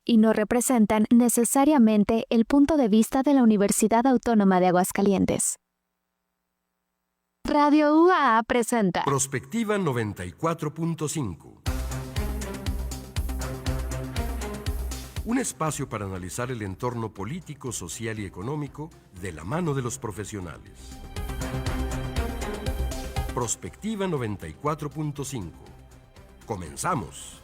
y no representan necesariamente el punto de vista de la Universidad Autónoma de Aguascalientes. Radio UAA presenta Prospectiva 94.5. Un espacio para analizar el entorno político, social y económico de la mano de los profesionales. Prospectiva 94.5. Comenzamos.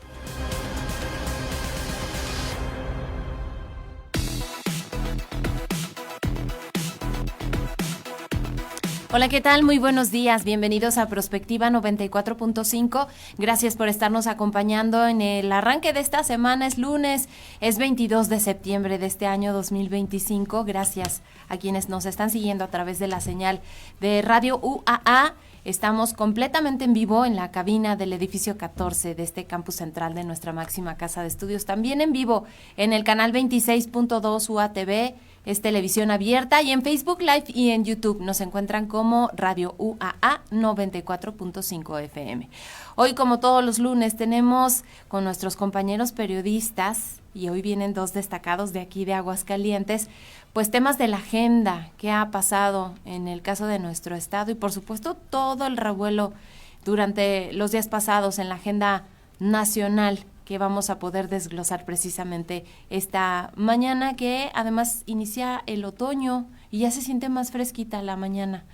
Hola, ¿qué tal? Muy buenos días. Bienvenidos a Prospectiva 94.5. Gracias por estarnos acompañando en el arranque de esta semana. Es lunes, es 22 de septiembre de este año 2025. Gracias a quienes nos están siguiendo a través de la señal de Radio UAA. Estamos completamente en vivo en la cabina del edificio 14 de este campus central de nuestra máxima casa de estudios. También en vivo en el canal 26.2 UATV, es televisión abierta, y en Facebook Live y en YouTube nos encuentran como Radio UAA 94.5 FM. Hoy, como todos los lunes, tenemos con nuestros compañeros periodistas, y hoy vienen dos destacados de aquí de Aguascalientes, pues temas de la agenda, qué ha pasado en el caso de nuestro estado y por supuesto todo el revuelo durante los días pasados en la agenda nacional que vamos a poder desglosar precisamente esta mañana, que además inicia el otoño y ya se siente más fresquita la mañana.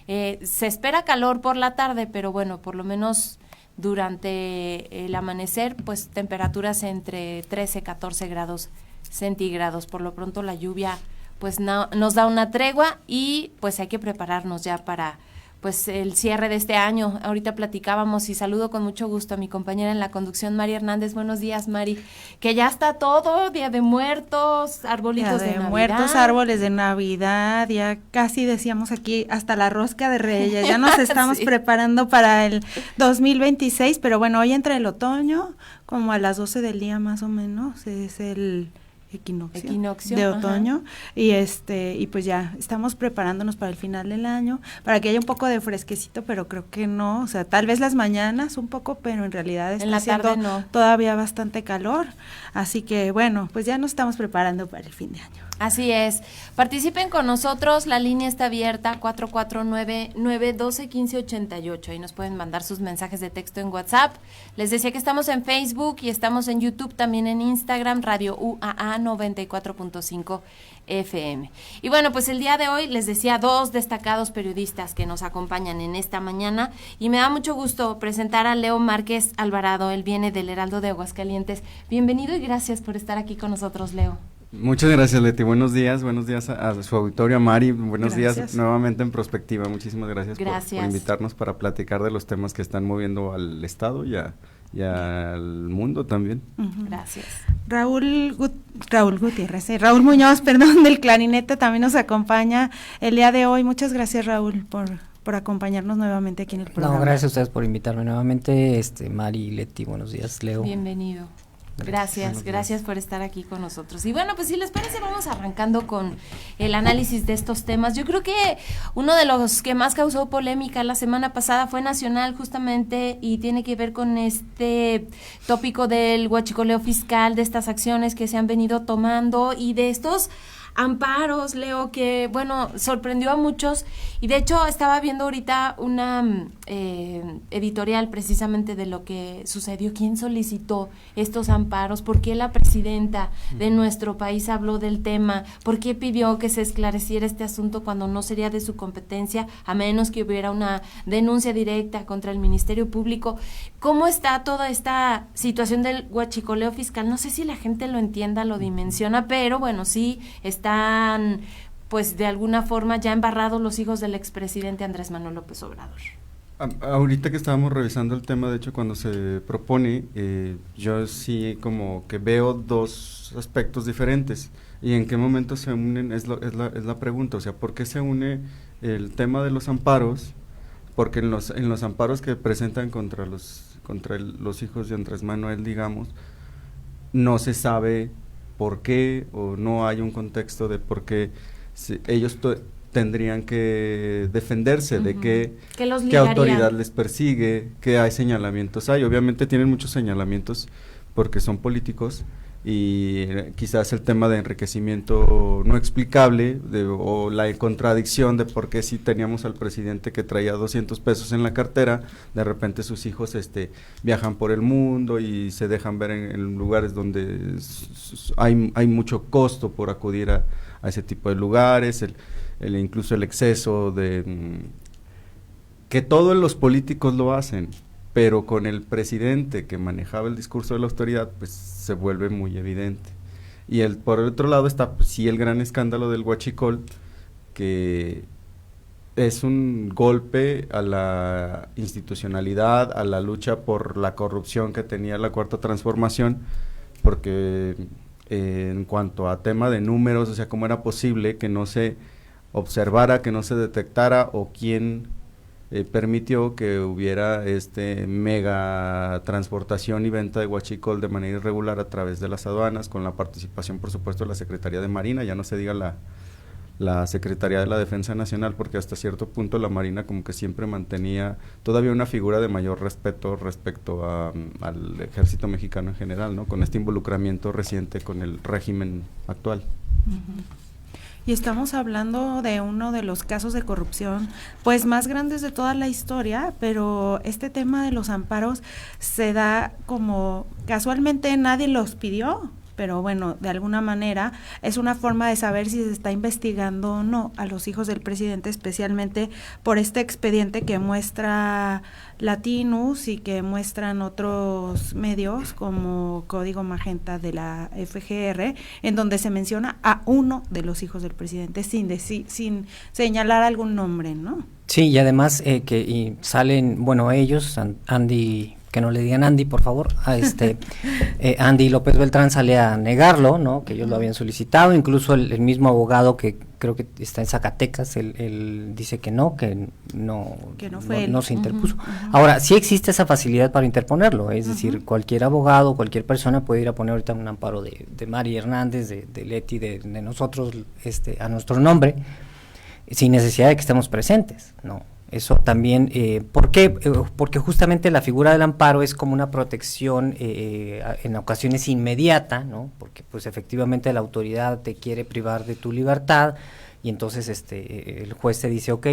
Se espera calor por la tarde, pero bueno, por lo menos durante el amanecer, pues temperaturas entre 13 y 14 grados centígrados. Por lo pronto la lluvia pues no, nos da una tregua y pues hay que prepararnos ya para pues el cierre de este año. Ahorita platicábamos y saludo con mucho gusto a mi compañera en la conducción, Mari Hernández. Buenos días, Mari. Que ya está todo, Día de Muertos, arbolitos de Navidad. Muertos, árboles de Navidad, ya casi decíamos aquí hasta la rosca de Reyes. Ya nos estamos sí, preparando para el 2026, pero bueno, hoy entra el otoño, como a las 12 del día más o menos, es el equinoccio de otoño, y pues ya estamos preparándonos para el final del año, para que haya un poco de fresquecito, pero creo que no, o sea, tal vez las mañanas un poco, pero en realidad está haciendo todavía bastante calor, así que bueno, pues ya nos estamos preparando para el fin de año. Así es, participen con nosotros, la línea está abierta, 449-912-1588, ahí nos pueden mandar sus mensajes de texto en WhatsApp. Les decía que estamos en Facebook y estamos en YouTube, también en Instagram, Radio UAA 94.5 FM. Y bueno, pues el día de hoy les decía dos destacados periodistas que nos acompañan en esta mañana, y me da mucho gusto presentar a Leo Márquez Alvarado. Él viene del Heraldo de Aguascalientes. Bienvenido y gracias por estar aquí con nosotros, Leo. Muchas gracias, Leti. Buenos días a su auditorio, a Mari. Buenos gracias. Días nuevamente en Prospectiva. Muchísimas gracias. Por invitarnos para platicar de los temas que están moviendo al Estado y al mundo también. Uh-huh. Gracias. Raúl Muñoz, del clarinete, también nos acompaña el día de hoy. Muchas gracias, Raúl, por acompañarnos nuevamente aquí en el programa. No, gracias a ustedes por invitarme nuevamente, Mari y Leti. Buenos días, Leo. Bienvenido. Gracias por estar aquí con nosotros. Y bueno, pues si les parece, vamos arrancando con el análisis de estos temas. Yo creo que uno de los que más causó polémica la semana pasada fue nacional, justamente, y tiene que ver con este tópico del huachicoleo fiscal, de estas acciones que se han venido tomando y de estos amparos, Leo, que bueno, sorprendió a muchos, y de hecho estaba viendo ahorita una editorial precisamente de lo que sucedió, quién solicitó estos amparos, por qué la presidenta de nuestro país habló del tema, por qué pidió que se esclareciera este asunto cuando no sería de su competencia, a menos que hubiera una denuncia directa contra el Ministerio Público. ¿Cómo está toda esta situación del huachicoleo fiscal? No sé si la gente lo entienda, lo dimensiona, pero bueno, sí están pues de alguna forma ya embarrados los hijos del expresidente Andrés Manuel López Obrador. Ahorita que estábamos revisando el tema, de hecho cuando se propone, yo sí como que veo dos aspectos diferentes, y en qué momento se unen es la pregunta, o sea, ¿por qué se une el tema de los amparos? Porque en los amparos que presentan contra los hijos de Andrés Manuel, digamos, no se sabe por qué, o no hay un contexto de por qué ellos tendrían que defenderse, de qué autoridad les persigue, qué hay señalamientos hay. Obviamente tienen muchos señalamientos porque son políticos, y quizás el tema de enriquecimiento no explicable o la contradicción de por qué si teníamos al presidente que traía 200 pesos en la cartera, de repente sus hijos viajan por el mundo y se dejan ver en lugares donde hay mucho costo por acudir a ese tipo de lugares, incluso el exceso de que todos los políticos lo hacen, pero con el presidente que manejaba el discurso de la autoridad, pues se vuelve muy evidente. Y por el otro lado está pues, sí el gran escándalo del huachicol, que es un golpe a la institucionalidad, a la lucha por la corrupción que tenía la Cuarta Transformación, porque en cuanto a tema de números, o sea, cómo era posible que no se observara, que no se detectara, o quién permitió que hubiera mega transportación y venta de huachicol de manera irregular a través de las aduanas, con la participación, por supuesto, de la Secretaría de Marina, ya no se diga la Secretaría de la Defensa Nacional, porque hasta cierto punto la Marina como que siempre mantenía todavía una figura de mayor respeto respecto al ejército mexicano en general, ¿no? Con este involucramiento reciente con el régimen actual. Uh-huh. Y estamos hablando de uno de los casos de corrupción pues más grandes de toda la historia, pero este tema de los amparos se da como casualmente nadie los pidió, pero bueno, de alguna manera es una forma de saber si se está investigando o no a los hijos del presidente, especialmente por este expediente que muestra Latinus y que muestran otros medios como Código Magenta de la FGR, en donde se menciona a uno de los hijos del presidente sin señalar algún nombre, ¿no? Sí, y además y salen, bueno, ellos, Andy, que no le digan Andy, por favor, Andy López Beltrán sale a negarlo, ¿no? Que ellos lo habían solicitado, incluso el mismo abogado que creo que está en Zacatecas, él dice que no fue él. No se interpuso. Ahora, sí existe esa facilidad para interponerlo, es decir, cualquier abogado, cualquier persona puede ir a poner ahorita un amparo de Mari Hernández, de Leti, de nosotros, a nuestro nombre, sin necesidad de que estemos presentes, ¿no? Eso también, ¿por qué? Porque justamente la figura del amparo es como una protección en ocasiones inmediata, ¿no? Porque pues efectivamente la autoridad te quiere privar de tu libertad y entonces el juez te dice, ok,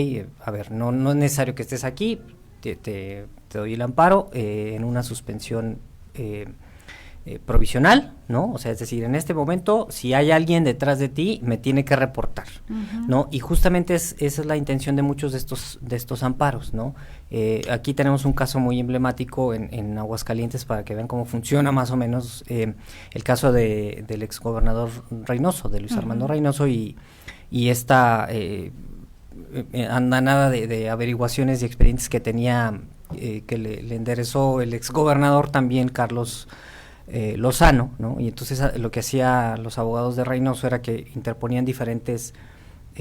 a ver, no es necesario que estés aquí, te doy el amparo en una suspensión provisional, ¿no? O sea, es decir, en este momento, si hay alguien detrás de ti, me tiene que reportar, ¿no? Y justamente esa es la intención de muchos de estos amparos, ¿no? Aquí tenemos un caso muy emblemático en Aguascalientes para que vean cómo funciona más o menos el caso del exgobernador Reynoso, de Luis Armando Reynoso, y esta andanada de averiguaciones y expedientes que tenía, que le enderezó el exgobernador también, Carlos Lozano, ¿no? Y entonces lo que hacían los abogados de Reynoso era que interponían diferentes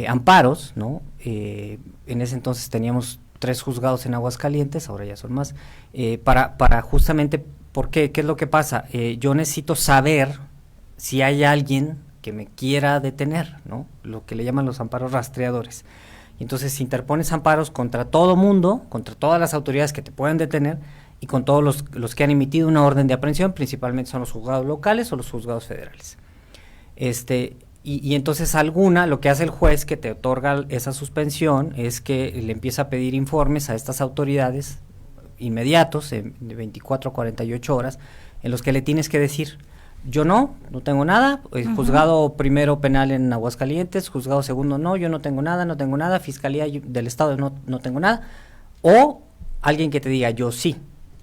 amparos, ¿no? En ese entonces teníamos 3 juzgados en Aguascalientes, ahora ya son más, para justamente, ¿por qué? ¿Qué es lo que pasa? Yo necesito saber si hay alguien que me quiera detener, ¿no? Lo que le llaman los amparos rastreadores. Y entonces si interpones amparos contra todo mundo, contra todas las autoridades que te pueden detener, y con todos los que han emitido una orden de aprehensión, principalmente son los juzgados locales o los juzgados federales. Y entonces lo que hace el juez que te otorga esa suspensión es que le empieza a pedir informes a estas autoridades inmediatos, de 24 a 48 horas, en los que le tienes que decir, yo no tengo nada, juzgado primero penal en Aguascalientes, juzgado segundo yo no tengo nada, Fiscalía del Estado no tengo nada, o alguien que te diga, yo sí,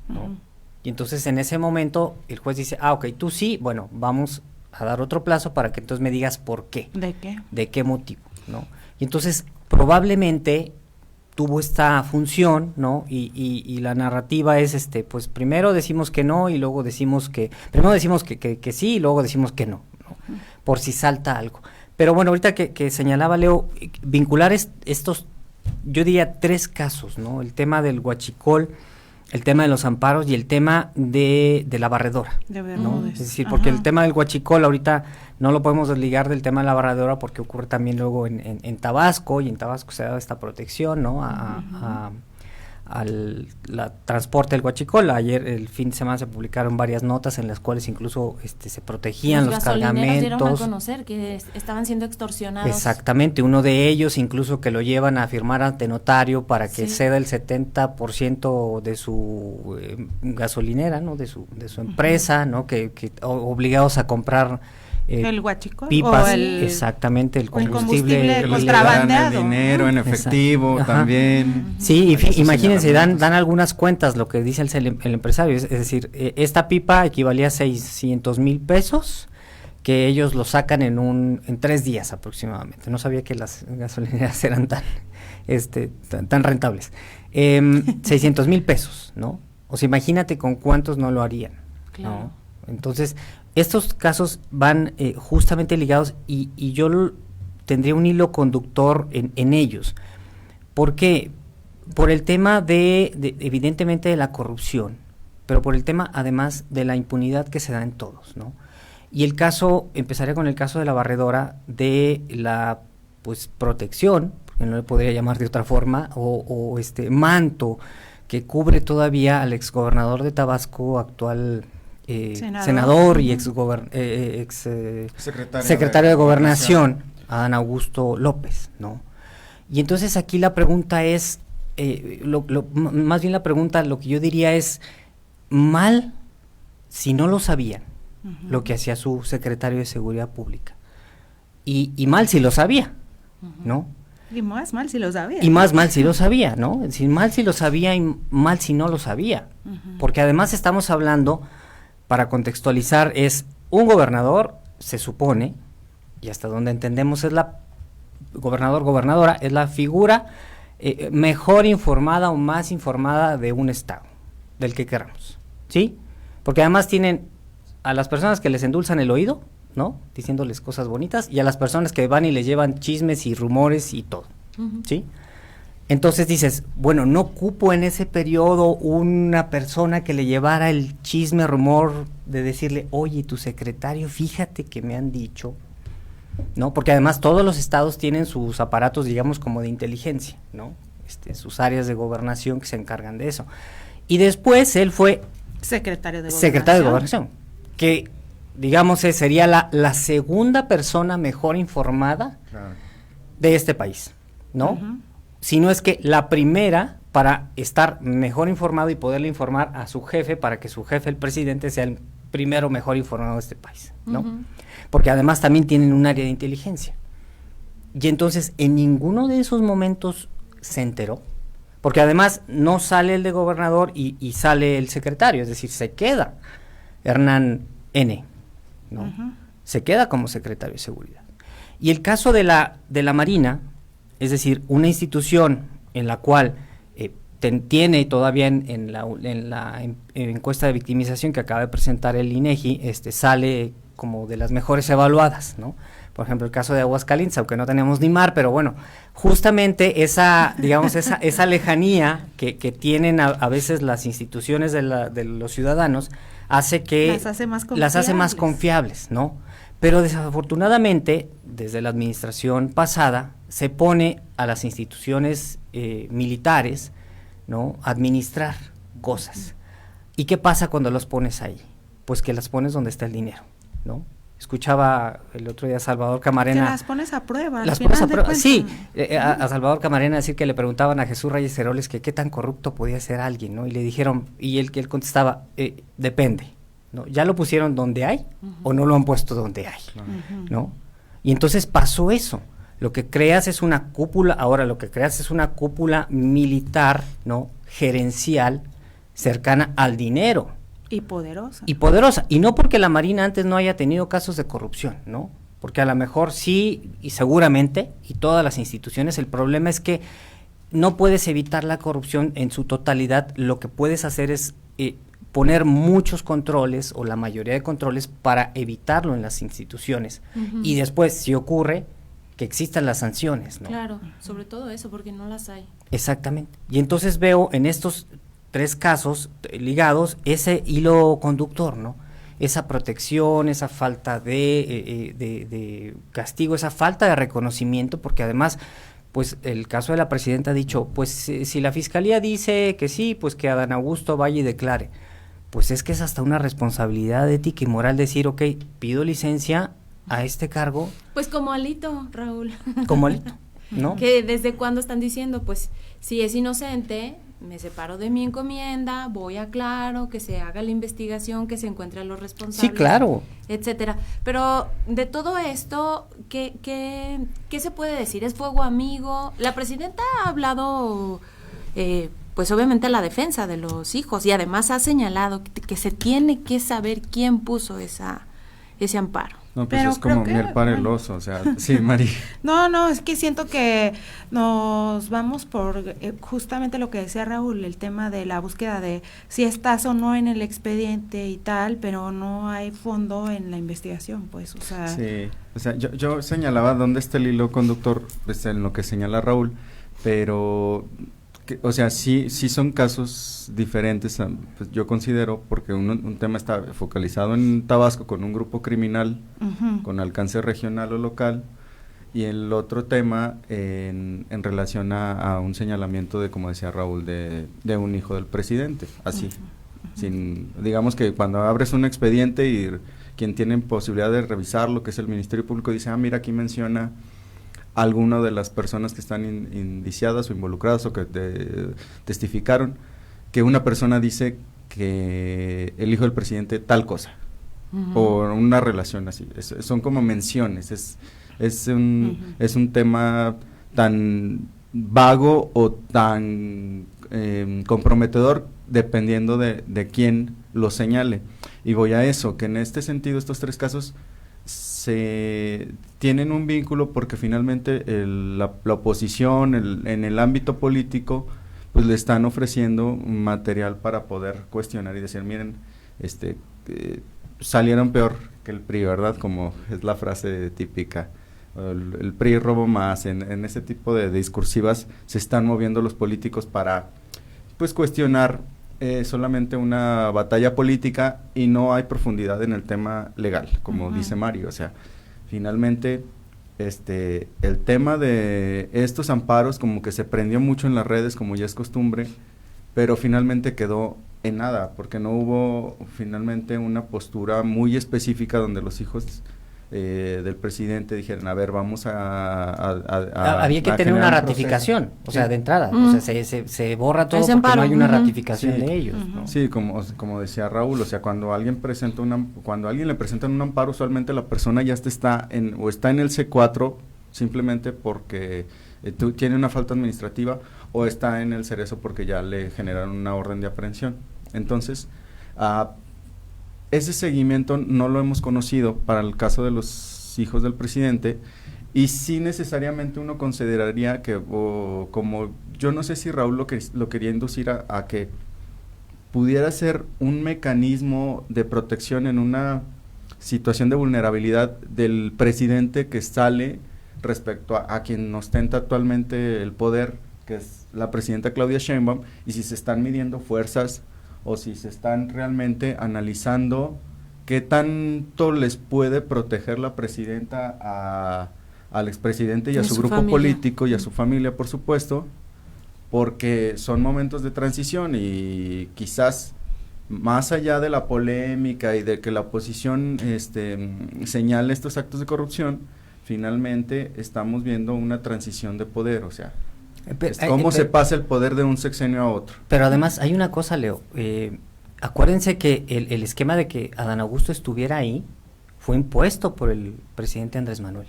¿no? Y entonces en ese momento el juez dice, ok, tú sí, bueno, vamos a dar otro plazo para que entonces me digas por qué. ¿De qué? ¿De qué motivo? ¿No? Y entonces probablemente tuvo esta función, ¿no? Y la narrativa es, pues primero decimos que no y luego decimos que, primero decimos que sí y luego decimos que no, por si salta algo. Pero bueno, ahorita que señalaba Leo, vincular estos, yo diría 3 casos, ¿no? El tema del huachicol, el tema de los amparos y el tema de la barredora, ¿no? Es decir, porque el tema del huachicol ahorita no lo podemos desligar del tema de la barredora porque ocurre también luego en Tabasco, y en Tabasco se ha dado esta protección, ¿no? transporte del huachicol. Ayer, el fin de semana, se publicaron varias notas en las cuales incluso se protegían los cargamentos. Dieron a conocer que estaban siendo extorsionados. Exactamente, uno de ellos incluso que lo llevan a firmar ante notario para que ceda el 70% de su gasolinera, ¿no? De su empresa, ¿no? Que obligados a comprar el huachicol pipas, exactamente, el combustible contrabandeado, el dinero en efectivo también. Sí, imagínense, dan algunas cuentas, lo que dice el empresario, es decir, esta pipa equivalía a 600,000 pesos, que ellos lo sacan en 3 días aproximadamente. No sabía que las gasolineras eran tan rentables. 600,000 pesos, ¿no? O sea, imagínate con cuántos no lo harían, claro, ¿no? Entonces, estos casos van justamente ligados y yo tendría un hilo conductor en ellos. ¿Por qué? Por el tema evidentemente de la corrupción, pero por el tema además de la impunidad que se da en todos, ¿no? Y empezaré con el caso de la barredora, de la protección, porque no le podría llamar de otra forma, o manto que cubre todavía al exgobernador de Tabasco, actual senador y secretario de Gobernación, Adán Augusto López, ¿no? Y entonces aquí la pregunta es, más bien la pregunta, lo que yo diría es, mal si no lo sabían, lo que hacía su secretario de Seguridad Pública, y mal si lo sabía, ¿no? Y más mal si lo sabía. Y más mal si lo sabía, ¿no? Es decir, mal si lo sabía y mal si no lo sabía, porque además estamos hablando, para contextualizar, es un gobernador, se supone, y hasta donde entendemos es gobernadora, es la figura mejor informada o más informada de un estado, del que queramos, ¿sí? Porque además tienen a las personas que les endulzan el oído, ¿no? Diciéndoles cosas bonitas, y a las personas que van y les llevan chismes y rumores y todo, ¿sí? Entonces dices, bueno, no cupo en ese periodo una persona que le llevara el chisme, rumor, de decirle, oye, tu secretario, fíjate que me han dicho, ¿no? Porque además todos los estados tienen sus aparatos, digamos, como de inteligencia, ¿no? Sus áreas de gobernación que se encargan de eso. Y después él fue secretario de Gobernación, que, digamos, sería la segunda persona mejor informada de este país, ¿no? Si no es que la primera, para estar mejor informado y poderle informar a su jefe, para que su jefe, el presidente, sea el primero mejor informado de este país, ¿no? Porque además también tienen un área de inteligencia. Y entonces, en ninguno de esos momentos se enteró, porque además no sale el de gobernador y sale el secretario, es decir, se queda Hernán N., ¿no? Se queda como secretario de Seguridad. Y el caso de la Marina, es decir, una institución en la cual tiene todavía en la encuesta de victimización que acaba de presentar el INEGI, sale como de las mejores evaluadas, ¿no? Por ejemplo, el caso de Aguascalientes, aunque no tenemos ni mar, pero bueno, justamente esa lejanía que tienen a veces las instituciones de los ciudadanos hace que las hace más confiables, ¿no? Pero desafortunadamente, desde la administración pasada, se pone a las instituciones militares, ¿no?, a administrar cosas. ¿Y qué pasa cuando los pones ahí? Pues que las pones donde está el dinero, ¿no? Escuchaba el otro día a Salvador Camarena. Que las pones a prueba. Sí, a Salvador Camarena decir que le preguntaban a Jesús Reyes Heroles que qué tan corrupto podía ser alguien, ¿no? Y le dijeron, y él contestaba, depende, ¿no? ¿Ya lo pusieron donde hay o no lo han puesto donde hay? ¿No? Y entonces pasó eso. Lo que creas es una cúpula militar, ¿no?, gerencial, cercana al dinero. Y poderosa. Y no porque la Marina antes no haya tenido casos de corrupción, ¿no? Porque a lo mejor sí, y seguramente, y todas las instituciones, el problema es que no puedes evitar la corrupción en su totalidad. Lo que puedes hacer es poner muchos controles, o la mayoría de controles, para evitarlo en las instituciones. Y después, si ocurre, que existan las sanciones, ¿no? Claro, sobre todo eso, porque no las hay. Exactamente. Y entonces veo en estos 3 casos ligados ese hilo conductor, ¿no? Esa protección, esa falta de castigo, esa falta de reconocimiento, porque además, pues el caso de la presidenta ha dicho, pues si la fiscalía dice que sí, pues que Adán Augusto vaya y declare. Pues es que es hasta una responsabilidad ética y moral decir, ok, pido licencia a este cargo. Pues como Alito, Raúl. Como Alito, ¿no? Que desde cuándo están diciendo, pues si es inocente, me separo de mi encomienda, voy a Claro, que se haga la investigación, que se encuentre a los responsables. Sí, claro. Etcétera. Pero de todo esto, ¿qué se puede decir? ¿Es fuego amigo? La presidenta ha hablado, pues obviamente a la defensa de los hijos y además ha señalado que se tiene que saber quién puso ese amparo. No, pues pero es como miel para el oso, o sea, sí, Mari. No, es que siento que nos vamos por justamente lo que decía Raúl, el tema de la búsqueda de si estás o no en el expediente y tal, pero no hay fondo en la investigación, pues, o sea. Sí, o sea, yo señalaba dónde está el hilo conductor, pues, en lo que señala Raúl, pero, o sea, sí son casos diferentes, pues, yo considero, porque un tema está focalizado en Tabasco con un grupo criminal con alcance regional o local, y el otro tema en relación a un señalamiento de, como decía Raúl, de un hijo del presidente, así, digamos que cuando abres un expediente y quien tiene posibilidad de revisarlo, que es el Ministerio Público, dice, mira, aquí menciona alguna de las personas que están indiciadas o involucradas o que testificaron, que una persona dice que el hijo del presidente tal cosa, o una relación así, son como menciones, es un tema tan vago o tan comprometedor dependiendo de quién lo señale. Y voy a eso, que en este sentido estos tres casos se tienen un vínculo porque finalmente la oposición en el ámbito político pues le están ofreciendo material para poder cuestionar y decir, miren, salieron peor que el PRI, ¿verdad? Como es la frase típica, el PRI robó más, en ese tipo de discursivas se están moviendo los políticos para pues cuestionar solamente una batalla política y no hay profundidad en el tema legal, como dice Mario, o sea, finalmente el tema de estos amparos como que se prendió mucho en las redes, como ya es costumbre, pero finalmente quedó en nada, porque no hubo finalmente una postura muy específica donde los hijos del presidente dijeron, a ver, vamos había que tener una ratificación, o sea, de entrada, o sea, se borra todo porque no hay una ratificación de ellos, ¿no? Sí, como decía Raúl, o sea, cuando alguien le presentan un amparo, usualmente la persona ya está en el C4 simplemente porque tiene una falta administrativa o está en el cerezo porque ya le generaron una orden de aprehensión. Entonces, ese seguimiento no lo hemos conocido para el caso de los hijos del presidente y sí necesariamente uno consideraría que, como yo no sé si Raúl lo quería inducir a que pudiera ser un mecanismo de protección en una situación de vulnerabilidad del presidente que sale respecto a quien ostenta actualmente el poder, que es la presidenta Claudia Sheinbaum, y si se están midiendo fuerzas o si se están realmente analizando qué tanto les puede proteger la presidenta al expresidente y a su grupo político y a su familia, por supuesto, porque son momentos de transición y quizás más allá de la polémica y de que la oposición señale estos actos de corrupción, finalmente estamos viendo una transición de poder, o sea, ¿cómo se pasa el poder de un sexenio a otro? Pero además hay una cosa, Leo, acuérdense que el esquema de que Adán Augusto estuviera ahí fue impuesto por el presidente Andrés Manuel.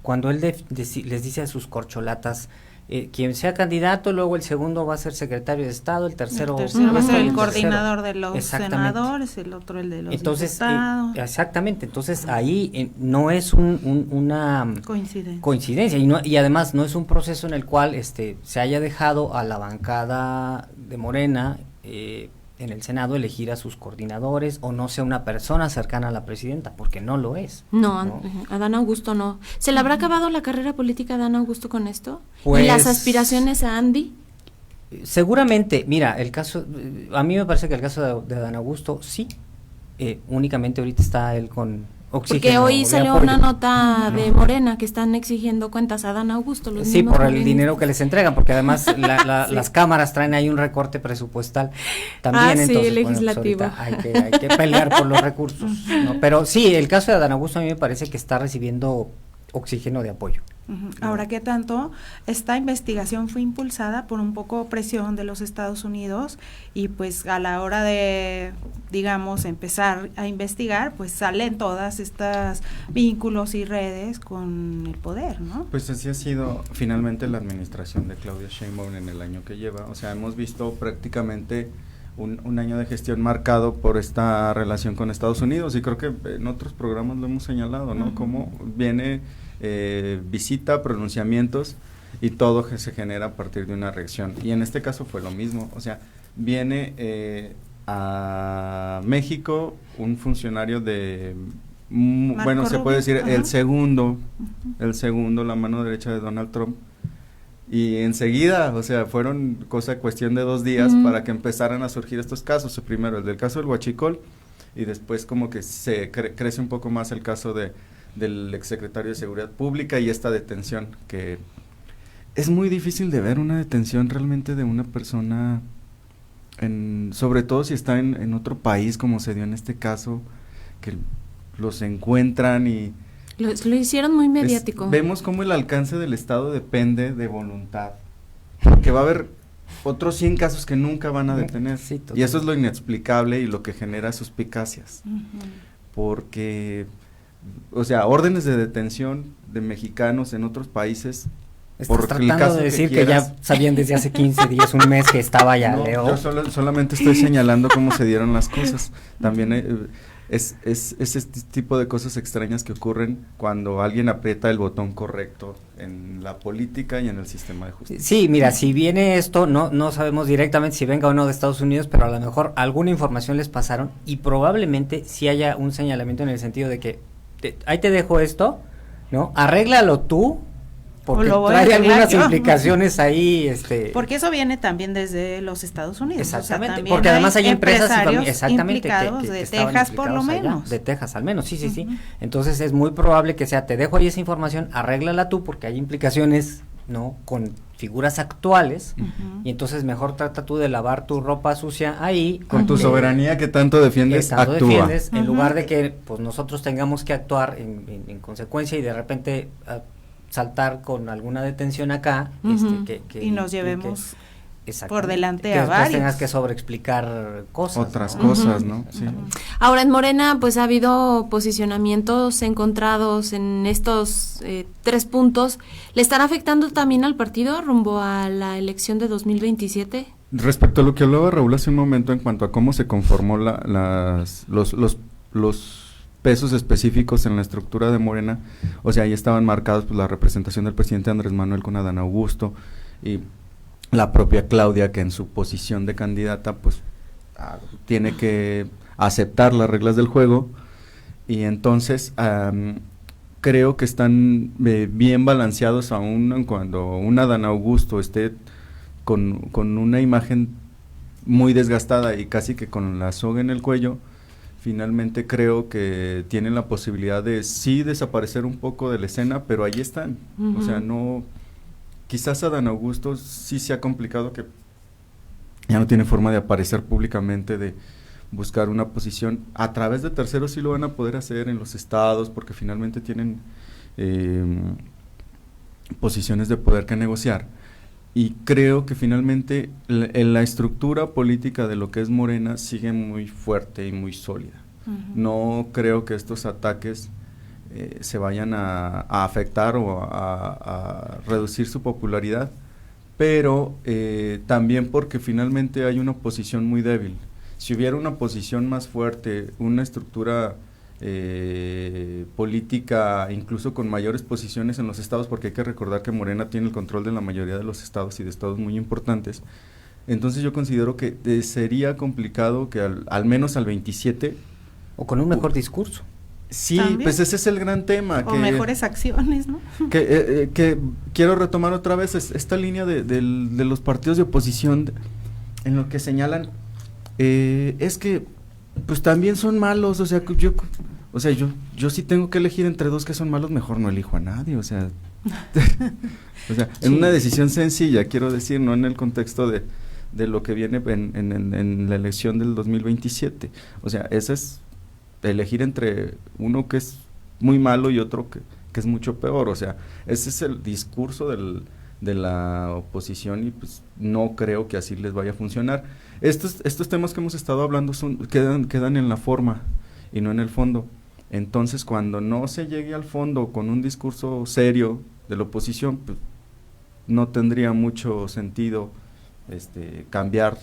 Cuando él les dice a sus corcholatas, quien sea candidato, luego el segundo va a ser secretario de Estado, el tercero va a ser el coordinador de los senadores, el otro el de los diputados. Exactamente, entonces ahí no es una coincidencia y además no es un proceso en el cual se haya dejado a la bancada de Morena en el Senado elegir a sus coordinadores o no sea una persona cercana a la presidenta, porque no lo es. No, Adán Augusto no. ¿Se le habrá acabado la carrera política a Adán Augusto con esto? Pues, ¿y las aspiraciones a Andy? Seguramente, mira, a mí me parece que el caso de Adán Augusto sí, únicamente ahorita está él con Porque hoy salió una nota de Morena que están exigiendo cuentas a Adán Augusto. Sí, por el dinero que les entregan, porque además sí. Las cámaras traen ahí un recorte presupuestal también. Entonces, legislativo. Bueno, pues hay que pelear por los recursos, ¿no? Pero sí, el caso de Adán Augusto a mí me parece que está recibiendo oxígeno de apoyo. Ahora, ¿qué tanto? Esta investigación fue impulsada por un poco presión de los Estados Unidos y pues a la hora de, digamos, empezar a investigar, pues salen todas estas vínculos y redes con el poder, ¿no? Pues así ha sido finalmente la administración de Claudia Sheinbaum en el año que lleva. O sea, hemos visto prácticamente un año de gestión marcado por esta relación con Estados Unidos y creo que en otros programas lo hemos señalado, ¿no? Cómo viene visita, pronunciamientos y todo que se genera a partir de una reacción. Y en este caso fue lo mismo, o sea, viene a México un funcionario de, bueno, se puede decir el segundo, la mano derecha de Donald Trump, y enseguida, o sea, fueron cuestión de 2 días para que empezaran a surgir estos casos. Primero el del caso del Huachicol y después como que se crece un poco más el caso del exsecretario de Seguridad Pública y esta detención, que es muy difícil de ver una detención realmente de una persona, sobre todo si está en otro país, como se dio en este caso, que los encuentran y... Lo hicieron muy mediático. Vemos cómo el alcance del Estado depende de voluntad, que va a haber otros 100 casos que nunca van a detener, sí, y eso es lo inexplicable y lo que genera suspicacias, porque... O sea, órdenes de detención de mexicanos en otros países. Estás tratando de decir que ya sabían desde hace 15 días, un mes que estaba ya, no, Leo. Yo solamente estoy señalando cómo se dieron las cosas. También es este tipo de cosas extrañas que ocurren cuando alguien aprieta el botón correcto en la política y en el sistema de justicia. Sí, mira, si viene esto, no sabemos directamente si venga o no de Estados Unidos, pero a lo mejor alguna información les pasaron y probablemente sí haya un señalamiento en el sentido de que ahí te dejo esto, ¿no? Arréglalo tú, porque trae algunas implicaciones ahí, Porque eso viene también desde los Estados Unidos. Exactamente, o sea, porque además hay empresas exactamente implicados de Texas por lo menos. Allá, de Texas al menos, sí. Entonces es muy probable que sea, te dejo ahí esa información, arréglala tú, porque hay implicaciones, ¿no? Con figuras actuales, y entonces mejor trata tú de lavar tu ropa sucia ahí. Con tu soberanía que tanto defiendes, actúa. En lugar de que pues nosotros tengamos que actuar en consecuencia y de repente saltar con alguna detención acá, y nos llevemos por delante a varios. Tengas que sobreexplicar cosas. Otras cosas, ¿no? Sí. Ahora en Morena pues ha habido posicionamientos encontrados en estos 3 puntos. ¿Le estará afectando también al partido rumbo a la elección de 2027? Respecto a lo que hablaba Raúl hace un momento en cuanto a cómo se conformó los pesos específicos en la estructura de Morena, o sea, ahí estaban marcados pues la representación del presidente Andrés Manuel con Adán Augusto y la propia Claudia, que en su posición de candidata pues tiene que aceptar las reglas del juego, y entonces creo que están bien balanceados aún cuando un Adán Augusto esté con una imagen muy desgastada y casi que con la soga en el cuello. Finalmente creo que tienen la posibilidad de sí desaparecer un poco de la escena, pero ahí están. O sea, no, quizás Adán Augusto sí se ha complicado, que ya no tiene forma de aparecer públicamente, de buscar una posición. A través de terceros sí lo van a poder hacer en los estados, porque finalmente tienen posiciones de poder que negociar. Y creo que finalmente la estructura política de lo que es Morena sigue muy fuerte y muy sólida. No creo que estos ataques se vayan a afectar o a reducir su popularidad, pero también porque finalmente hay una oposición muy débil. Si hubiera una posición más fuerte, una estructura política, incluso con mayores posiciones en los estados, porque hay que recordar que Morena tiene el control de la mayoría de los estados y de estados muy importantes, entonces yo considero que sería complicado que al menos al 27... O con un mejor discurso. Sí, ¿también? Pues ese es el gran tema. O mejores acciones, ¿no? Que quiero retomar otra vez esta línea de los partidos de oposición, en lo que señalan, es que pues también son malos, o sea, O sea, yo sí tengo que elegir entre dos que son malos, mejor no elijo a nadie, o sea, en una decisión sencilla, quiero decir, no en el contexto de lo que viene en la elección del 2027. O sea, ese es elegir entre uno que es muy malo y otro que es mucho peor. O sea, ese es el discurso de la oposición y pues no creo que así les vaya a funcionar. Estos temas que hemos estado hablando quedan en la forma y no en el fondo. Entonces, cuando no se llegue al fondo con un discurso serio de la oposición, pues, no tendría mucho sentido cambiar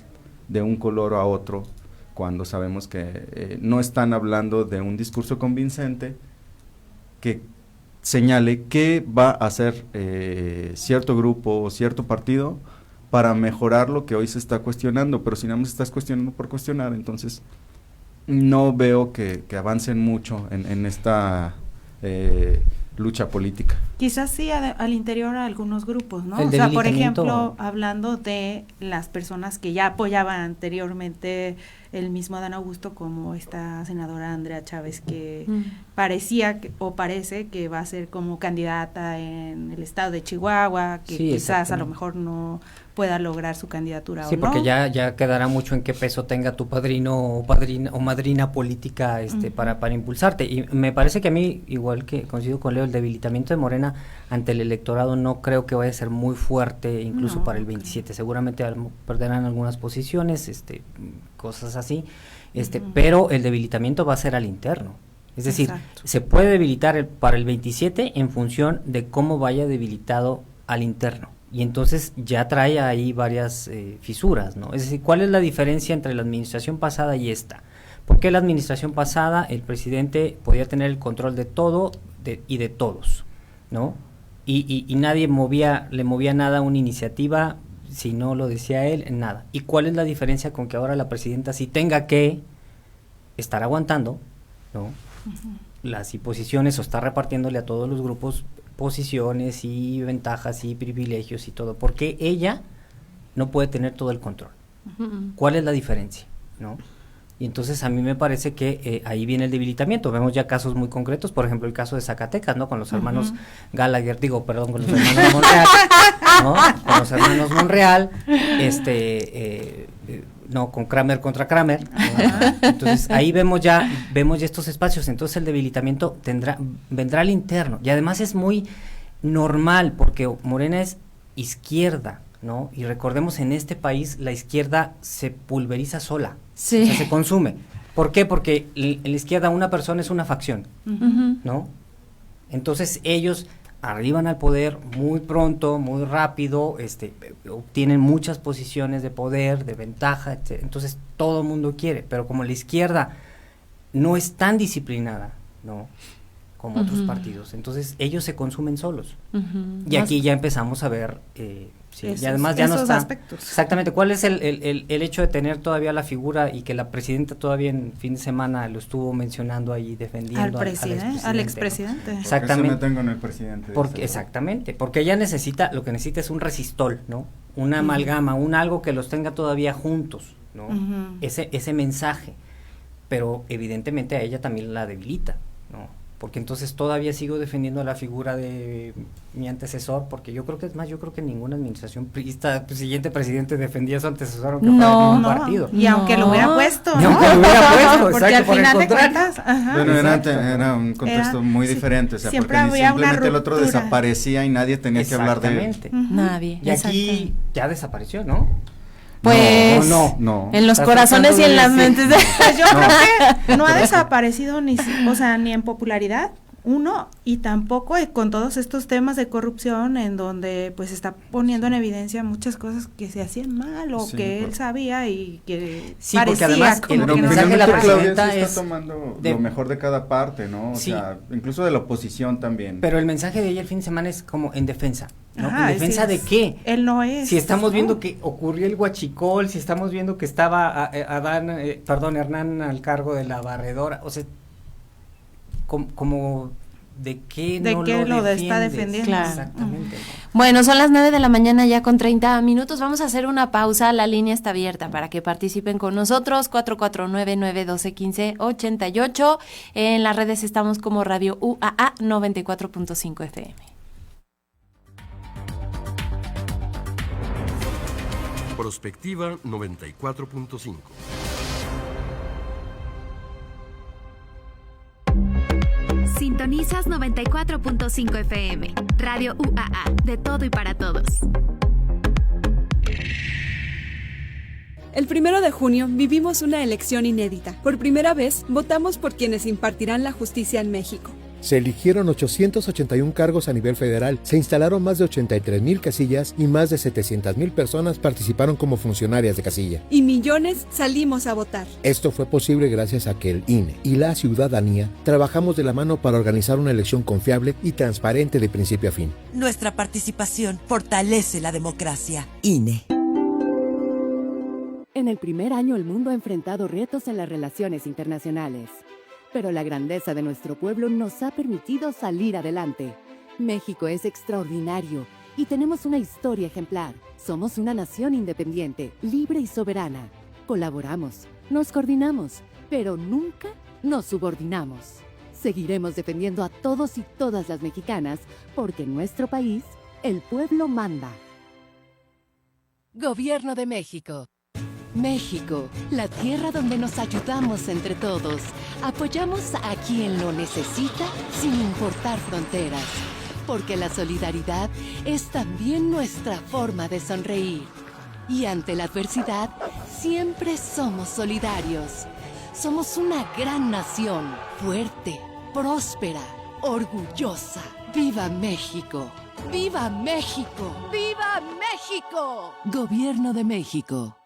de un color a otro cuando sabemos que no están hablando de un discurso convincente que señale qué va a hacer cierto grupo o cierto partido para mejorar lo que hoy se está cuestionando, pero si nada más estás cuestionando por cuestionar, entonces no veo que avancen mucho en esta lucha política. Quizás sí al interior a algunos grupos, ¿no? O sea, por ejemplo, hablando de las personas que ya apoyaban anteriormente el mismo Adán Augusto, como esta senadora Andrea Chávez, que parecía o parece que va a ser como candidata en el estado de Chihuahua, que sí, quizás a lo mejor no pueda lograr su candidatura o no. Sí, porque ya quedará mucho en qué peso tenga tu padrino o madrina política para impulsarte. Y me parece que a mí, igual que coincido con Leo, el debilitamiento de Morena ante el electorado no creo que vaya a ser muy fuerte, incluso para el 27. Seguramente perderán algunas posiciones, cosas así, pero el debilitamiento va a ser al interno. Es decir, se puede debilitar para el 27 en función de cómo vaya debilitado al interno. Y entonces ya trae ahí varias fisuras, ¿no? Es decir, ¿cuál es la diferencia entre la administración pasada y esta? Porque la administración pasada el presidente podía tener el control de todo y de todos, ¿no? Y nadie le movía nada a una iniciativa, si no lo decía él, nada. ¿Y cuál es la diferencia con que ahora la presidenta sí tenga que estar aguantando, ¿no? Las imposiciones o estar repartiéndole a todos los grupos posiciones y ventajas y privilegios y todo, porque ella no puede tener todo el control. ¿Cuál es la diferencia? ¿No? Y entonces a mí me parece que ahí viene el debilitamiento. Vemos ya casos muy concretos, por ejemplo el caso de Zacatecas, ¿no? Con los hermanos Gallagher, con los hermanos Monreal, ¿no? Con los hermanos Monreal, no, con Kramer contra Kramer, ¿no? Entonces ahí vemos ya estos espacios. Entonces el debilitamiento vendrá al interno, y además es muy normal porque Morena es izquierda, ¿no? Y recordemos, en este país la izquierda se pulveriza sola, sí. O sea, se consume. ¿Por qué? Porque en la izquierda una persona es una facción, ¿no? Entonces ellos arriban al poder muy pronto, muy rápido, obtienen muchas posiciones de poder, de ventaja, etc. Entonces todo el mundo quiere, pero como la izquierda no es tan disciplinada, ¿no?, como otros partidos, entonces ellos se consumen solos. Y aquí ya empezamos a ver, y además ya no está aspectos. Exactamente. ¿Cuál es el hecho de tener todavía la figura y que la presidenta todavía en fin de semana lo estuvo mencionando ahí, defendiendo al expresidente? ¿No? Exactamente. ¿Por qué se meten con el presidente? Exactamente, porque ella lo que necesita es un resistol, ¿no? Una amalgama, algo que los tenga todavía juntos, ¿no? Ese mensaje, pero evidentemente a ella también la debilita, ¿no? Porque entonces todavía sigo defendiendo la figura de mi antecesor, porque yo creo que ninguna administración priista, siguiente presidente defendía a su antecesor, aunque fuera de ningún partido. Y aunque lo hubiera puesto, ¿no? Porque al final de cuentas, bueno, era un contexto muy diferente, o sea, porque simplemente el otro desaparecía y nadie tenía que hablar de él. Nadie. Y aquí ya desapareció, ¿no? Pues no. En los corazones y en las mentes. Yo creo que no ha desaparecido ni en popularidad, y tampoco con todos estos temas de corrupción en donde pues está poniendo en evidencia muchas cosas que se hacían mal o que él sabía y que parecía, porque además como el que mensaje de la presidenta está tomando lo mejor de cada parte, ¿no? O sea, incluso de la oposición también. Pero el mensaje de ella el fin de semana es como en defensa, ¿no? ¿En defensa de qué? Él no es. Si estamos viendo que ocurrió el huachicol, si estamos viendo que estaba Hernán al cargo de la barredora, o sea, como de qué de no qué lo está defiendes. defendiendo. Claro. Exactamente. Bueno, son las 9 de la mañana ya con 30 minutos. Vamos a hacer una pausa. La línea está abierta para que participen con nosotros. 449-912-1588. En las redes estamos como Radio UAA 94.5 FM. Prospectiva 94.5. Sintonizas 94.5 FM. Radio UAA, de todo y para todos. El 1 de junio vivimos una elección inédita. Por primera vez, votamos por quienes impartirán la justicia en México. Se eligieron 881 cargos a nivel federal, se instalaron más de 83,000 casillas y más de 700,000 personas participaron como funcionarias de casilla. Y millones salimos a votar. Esto fue posible gracias a que el INE y la ciudadanía trabajamos de la mano para organizar una elección confiable y transparente de principio a fin. Nuestra participación fortalece la democracia. INE. En el primer año el mundo ha enfrentado retos en las relaciones internacionales. Pero la grandeza de nuestro pueblo nos ha permitido salir adelante. México es extraordinario y tenemos una historia ejemplar. Somos una nación independiente, libre y soberana. Colaboramos, nos coordinamos, pero nunca nos subordinamos. Seguiremos defendiendo a todos y todas las mexicanas porque en nuestro país el pueblo manda. Gobierno de México. México, la tierra donde nos ayudamos entre todos. Apoyamos a quien lo necesita sin importar fronteras. Porque la solidaridad es también nuestra forma de sonreír. Y ante la adversidad, siempre somos solidarios. Somos una gran nación, fuerte, próspera, orgullosa. ¡Viva México! ¡Viva México! ¡Viva México! Gobierno de México.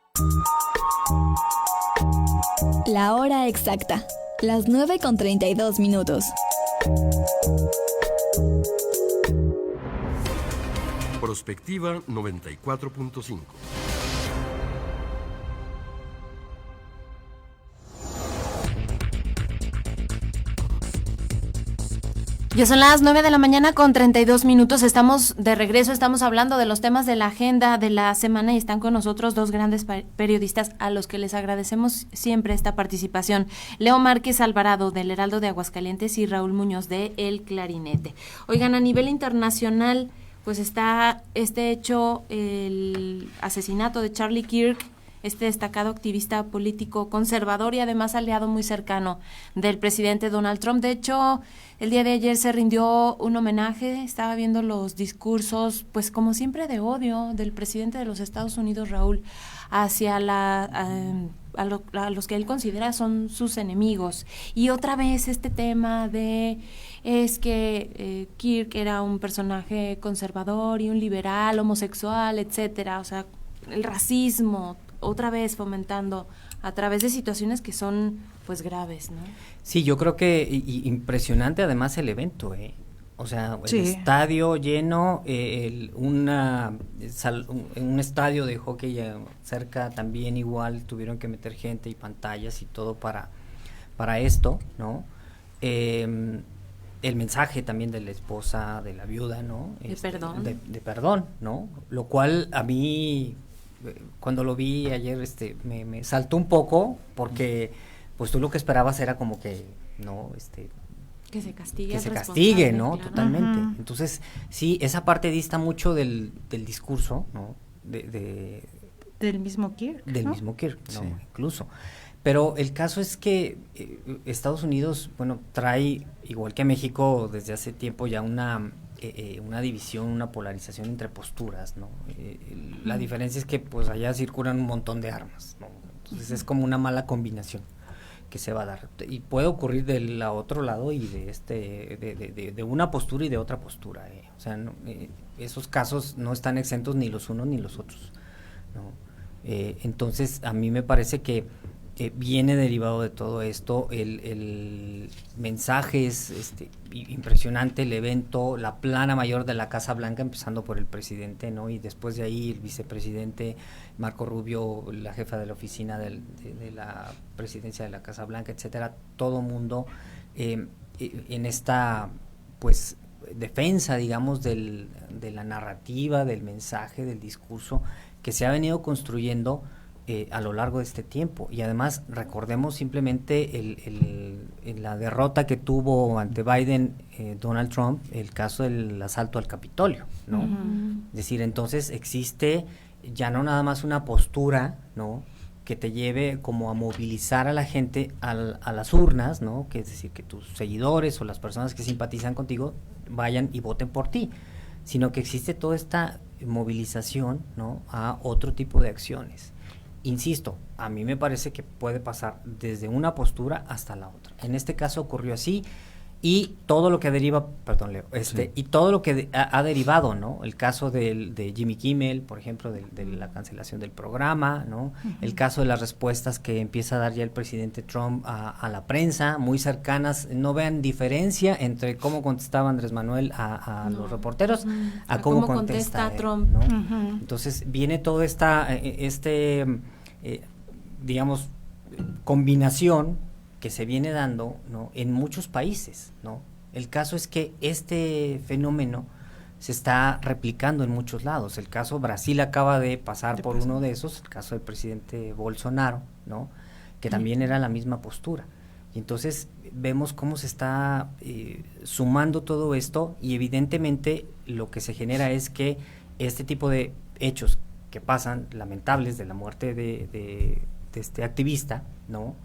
La hora exacta, las 9:32. Prospectiva 94.5. Ya son las 9 de la mañana con 32 minutos. Estamos de regreso, estamos hablando de los temas de la agenda de la semana y están con nosotros dos grandes periodistas a los que les agradecemos siempre esta participación. Leo Márquez Alvarado del Heraldo de Aguascalientes y Raúl Muñoz de El Clarinete. Oigan, a nivel internacional, pues está este hecho, el asesinato de Charlie Kirk, este destacado activista político conservador y además aliado muy cercano del presidente Donald Trump. De hecho, el día de ayer se rindió un homenaje, estaba viendo los discursos, pues como siempre de odio del presidente de los Estados Unidos, Raúl, hacia a los que él considera son sus enemigos. Y otra vez este tema de es que Kirk era un personaje conservador y un liberal, homosexual, etcétera, o sea, el racismo, otra vez fomentando a través de situaciones que son pues graves, ¿no? Sí, yo creo que impresionante además el evento, o sea, el estadio lleno, un estadio de hockey cerca también igual tuvieron que meter gente y pantallas y todo para esto, ¿no? El mensaje también de la esposa, de la viuda, ¿no? Perdón. De perdón, ¿no? Lo cual a mí, cuando lo vi ayer, me saltó un poco, porque pues tú lo que esperabas era como que, ¿no? Que se castigue. Que se castigue, ¿no? Claro. Totalmente. Uh-huh. Entonces, sí, esa parte dista mucho del discurso, ¿no? Del mismo Kirk, del ¿no? mismo Kirk, ¿no? Sí. Incluso. Pero el caso es que Estados Unidos, bueno, trae, igual que México, desde hace tiempo ya una división, una polarización entre posturas, ¿no? La diferencia es que pues allá circulan un montón de armas, ¿no? Entonces es como una mala combinación que se va a dar, y puede ocurrir del otro lado y de una postura y de otra postura, o sea, no, esos casos no están exentos ni los unos ni los otros, ¿no? Entonces a mí me parece que viene derivado de todo esto, el mensaje es impresionante, el evento, la plana mayor de la Casa Blanca, empezando por el presidente, ¿no? Y después de ahí el vicepresidente Marco Rubio, la jefa de la oficina de la presidencia de la Casa Blanca, etcétera, todo mundo en esta pues defensa, digamos, de la narrativa, del mensaje, del discurso que se ha venido construyendo a lo largo de este tiempo. Y además recordemos simplemente la derrota que tuvo ante Biden Donald Trump, el caso del asalto al Capitolio, ¿no? Es decir, entonces existe ya no nada más una postura, ¿no?, que te lleve como a movilizar a la gente a las urnas, ¿no?, que es decir, que tus seguidores o las personas que simpatizan contigo vayan y voten por ti, sino que existe toda esta movilización, ¿no?, a otro tipo de acciones. Insisto, a mí me parece que puede pasar desde una postura hasta la otra. En este caso ocurrió así, y todo lo que deriva, perdón Leo, sí, y todo lo que ha derivado, ¿no? El caso de Jimmy Kimmel, por ejemplo, de la cancelación del programa, ¿no? El caso de las respuestas que empieza a dar ya el presidente Trump a la prensa, muy cercanas, no vean diferencia entre cómo contestaba Andrés Manuel a los reporteros, a cómo contesta él, Trump, ¿no? Entonces viene toda esta, digamos, combinación que se viene dando, ¿no?, en muchos países, ¿no? El caso es que este fenómeno se está replicando en muchos lados. El caso Brasil acaba de pasar por uno de esos, el caso del presidente Bolsonaro, ¿no?, que también era la misma postura. Y entonces vemos cómo se está sumando todo esto, y evidentemente lo que se genera es que este tipo de hechos que pasan, lamentables, de la muerte de este activista, ¿no?,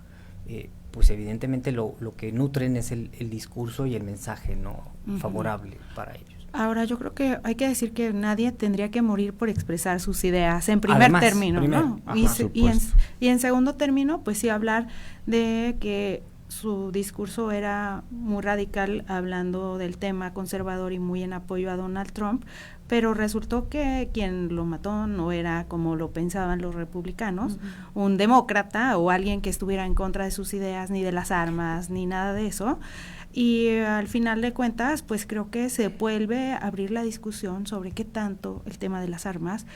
pues evidentemente lo que nutren es el discurso y el mensaje, ¿no?, favorable para ellos. Ahora, yo creo que hay que decir que nadie tendría que morir por expresar sus ideas, en primer término, ¿no? Y en segundo término, pues sí, hablar de que su discurso era muy radical, hablando del tema conservador y muy en apoyo a Donald Trump, pero resultó que quien lo mató no era como lo pensaban los republicanos, un demócrata o alguien que estuviera en contra de sus ideas, ni de las armas, ni nada de eso. Y al final de cuentas, pues creo que se vuelve a abrir la discusión sobre qué tanto el tema de las armas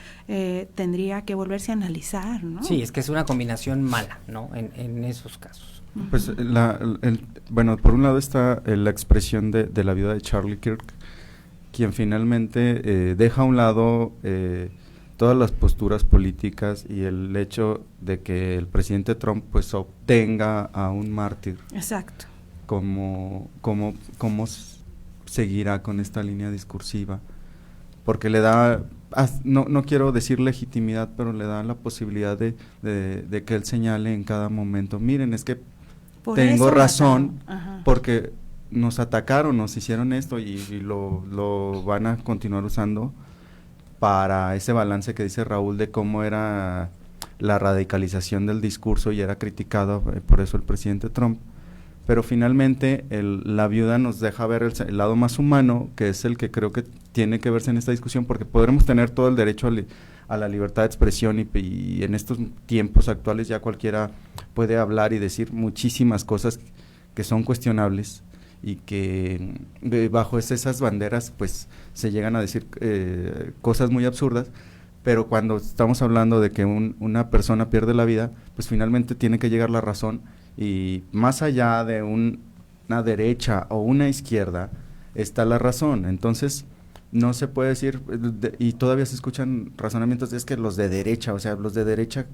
tendría que volverse a analizar, ¿no? Sí, es que es una combinación mala, ¿no?, en esos casos. Pues bueno, por un lado está la expresión de la vida de Charlie Kirk, quien finalmente deja a un lado todas las posturas políticas y el hecho de que el presidente Trump pues obtenga a un mártir. Exacto. ¿Cómo seguirá con esta línea discursiva? Porque le da, no quiero decir legitimidad, pero le da la posibilidad de que él señale en cada momento, miren, es que tengo razón, porque nos atacaron, nos hicieron esto, y lo van a continuar usando para ese balance que dice Raúl de cómo era la radicalización del discurso, y era criticado por eso el presidente Trump. Pero finalmente la viuda nos deja ver el lado más humano, que es el que creo que tiene que verse en esta discusión, porque podremos tener todo el derecho a la libertad de expresión, y en estos tiempos actuales ya cualquiera puede hablar y decir muchísimas cosas que son cuestionables, y que bajo esas banderas pues se llegan a decir cosas muy absurdas, pero cuando estamos hablando de que una persona pierde la vida, pues finalmente tiene que llegar la razón, y más allá de una derecha o una izquierda está la razón. Entonces no se puede decir, y todavía se escuchan razonamientos, es que los de derecha, o sea, los de derecha,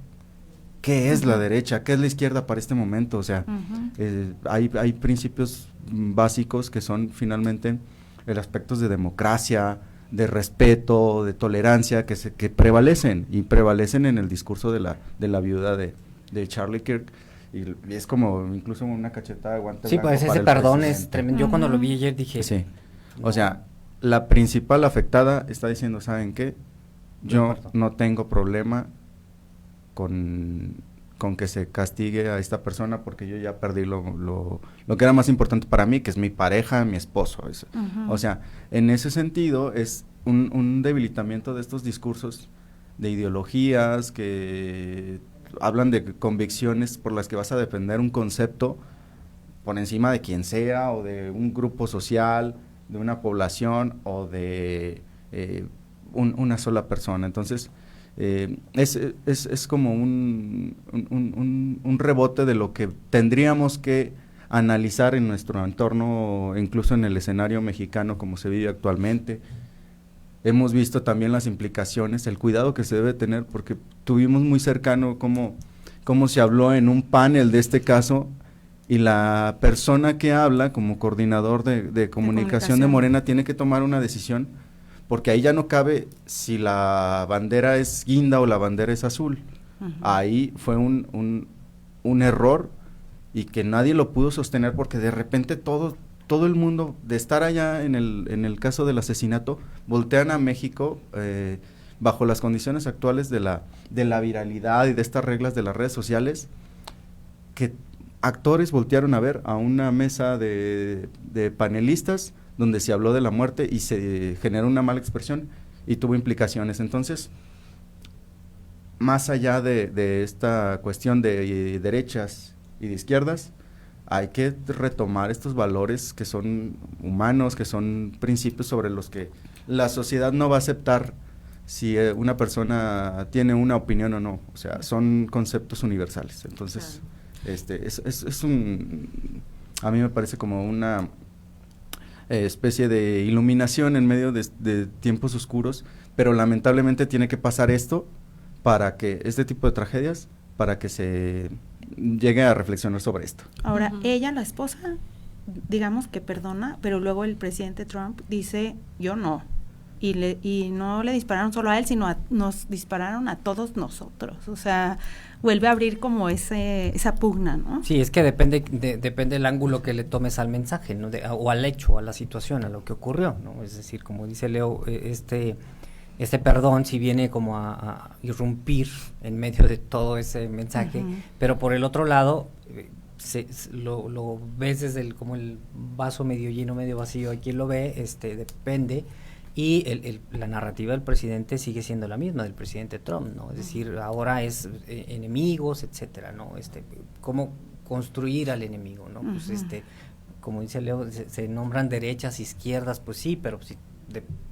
¿qué es la derecha? ¿Qué es la izquierda para este momento? O sea, hay principios básicos que son finalmente el aspecto de democracia, de respeto, de tolerancia, que prevalecen, y prevalecen en el discurso de la viuda de Charlie Kirk, y es como incluso una cachetada de guante blanco. Sí, pues ese perdón es tremendo. Yo cuando lo vi ayer dije... Sí, o sea, la principal afectada está diciendo, ¿saben qué? Yo no tengo problema con que se castigue a esta persona, porque yo ya perdí lo que era más importante para mí, que es mi pareja, mi esposo. O sea, en ese sentido es un debilitamiento de estos discursos de ideologías que hablan de convicciones por las que vas a defender un concepto por encima de quien sea, o de un grupo social, de una población, o de una sola persona. Entonces es como un rebote de lo que tendríamos que analizar en nuestro entorno, incluso en el escenario mexicano como se vive actualmente. Hemos visto también las implicaciones, el cuidado que se debe tener, porque tuvimos muy cercano cómo se habló en un panel de este caso, y la persona que habla como coordinador de comunicación de Morena tiene que tomar una decisión, porque ahí ya no cabe si la bandera es guinda o la bandera es azul. Ahí fue un error, y que nadie lo pudo sostener, porque de repente todo el mundo, de estar allá en el caso del asesinato, voltean a México bajo las condiciones actuales de la viralidad y de estas reglas de las redes sociales, que actores voltearon a ver a una mesa de panelistas donde se habló de la muerte y se generó una mala expresión y tuvo implicaciones. Entonces, más allá de esta cuestión de derechas y de izquierdas, hay que retomar estos valores que son humanos, que son principios sobre los que la sociedad no va a aceptar si una persona tiene una opinión o no. O sea, son conceptos universales. Entonces, a mí me parece como una especie de iluminación en medio de tiempos oscuros, pero lamentablemente tiene que pasar esto para que este tipo de tragedias, para que se llegue a reflexionar sobre esto. Ahora, ella, la esposa, digamos que perdona, pero luego el presidente Trump dice, yo no. Y no le dispararon solo a él, sino nos dispararon a todos nosotros. O sea, vuelve a abrir como esa pugna, ¿no? Sí, es que depende del ángulo que le tomes al mensaje, ¿no? O al hecho, a la situación, a lo que ocurrió, ¿no? Es decir, como dice Leo, este perdón si viene como a irrumpir en medio de todo ese mensaje, pero por el otro lado lo ves desde como el vaso medio lleno, medio vacío, hay quien lo ve, depende, y la narrativa del presidente sigue siendo la misma del presidente Trump, ¿no? Es decir, ahora es enemigos, etcétera, ¿no? Cómo construir al enemigo, ¿no? Pues como dice Leo, se nombran derechas, izquierdas, pues sí, pero si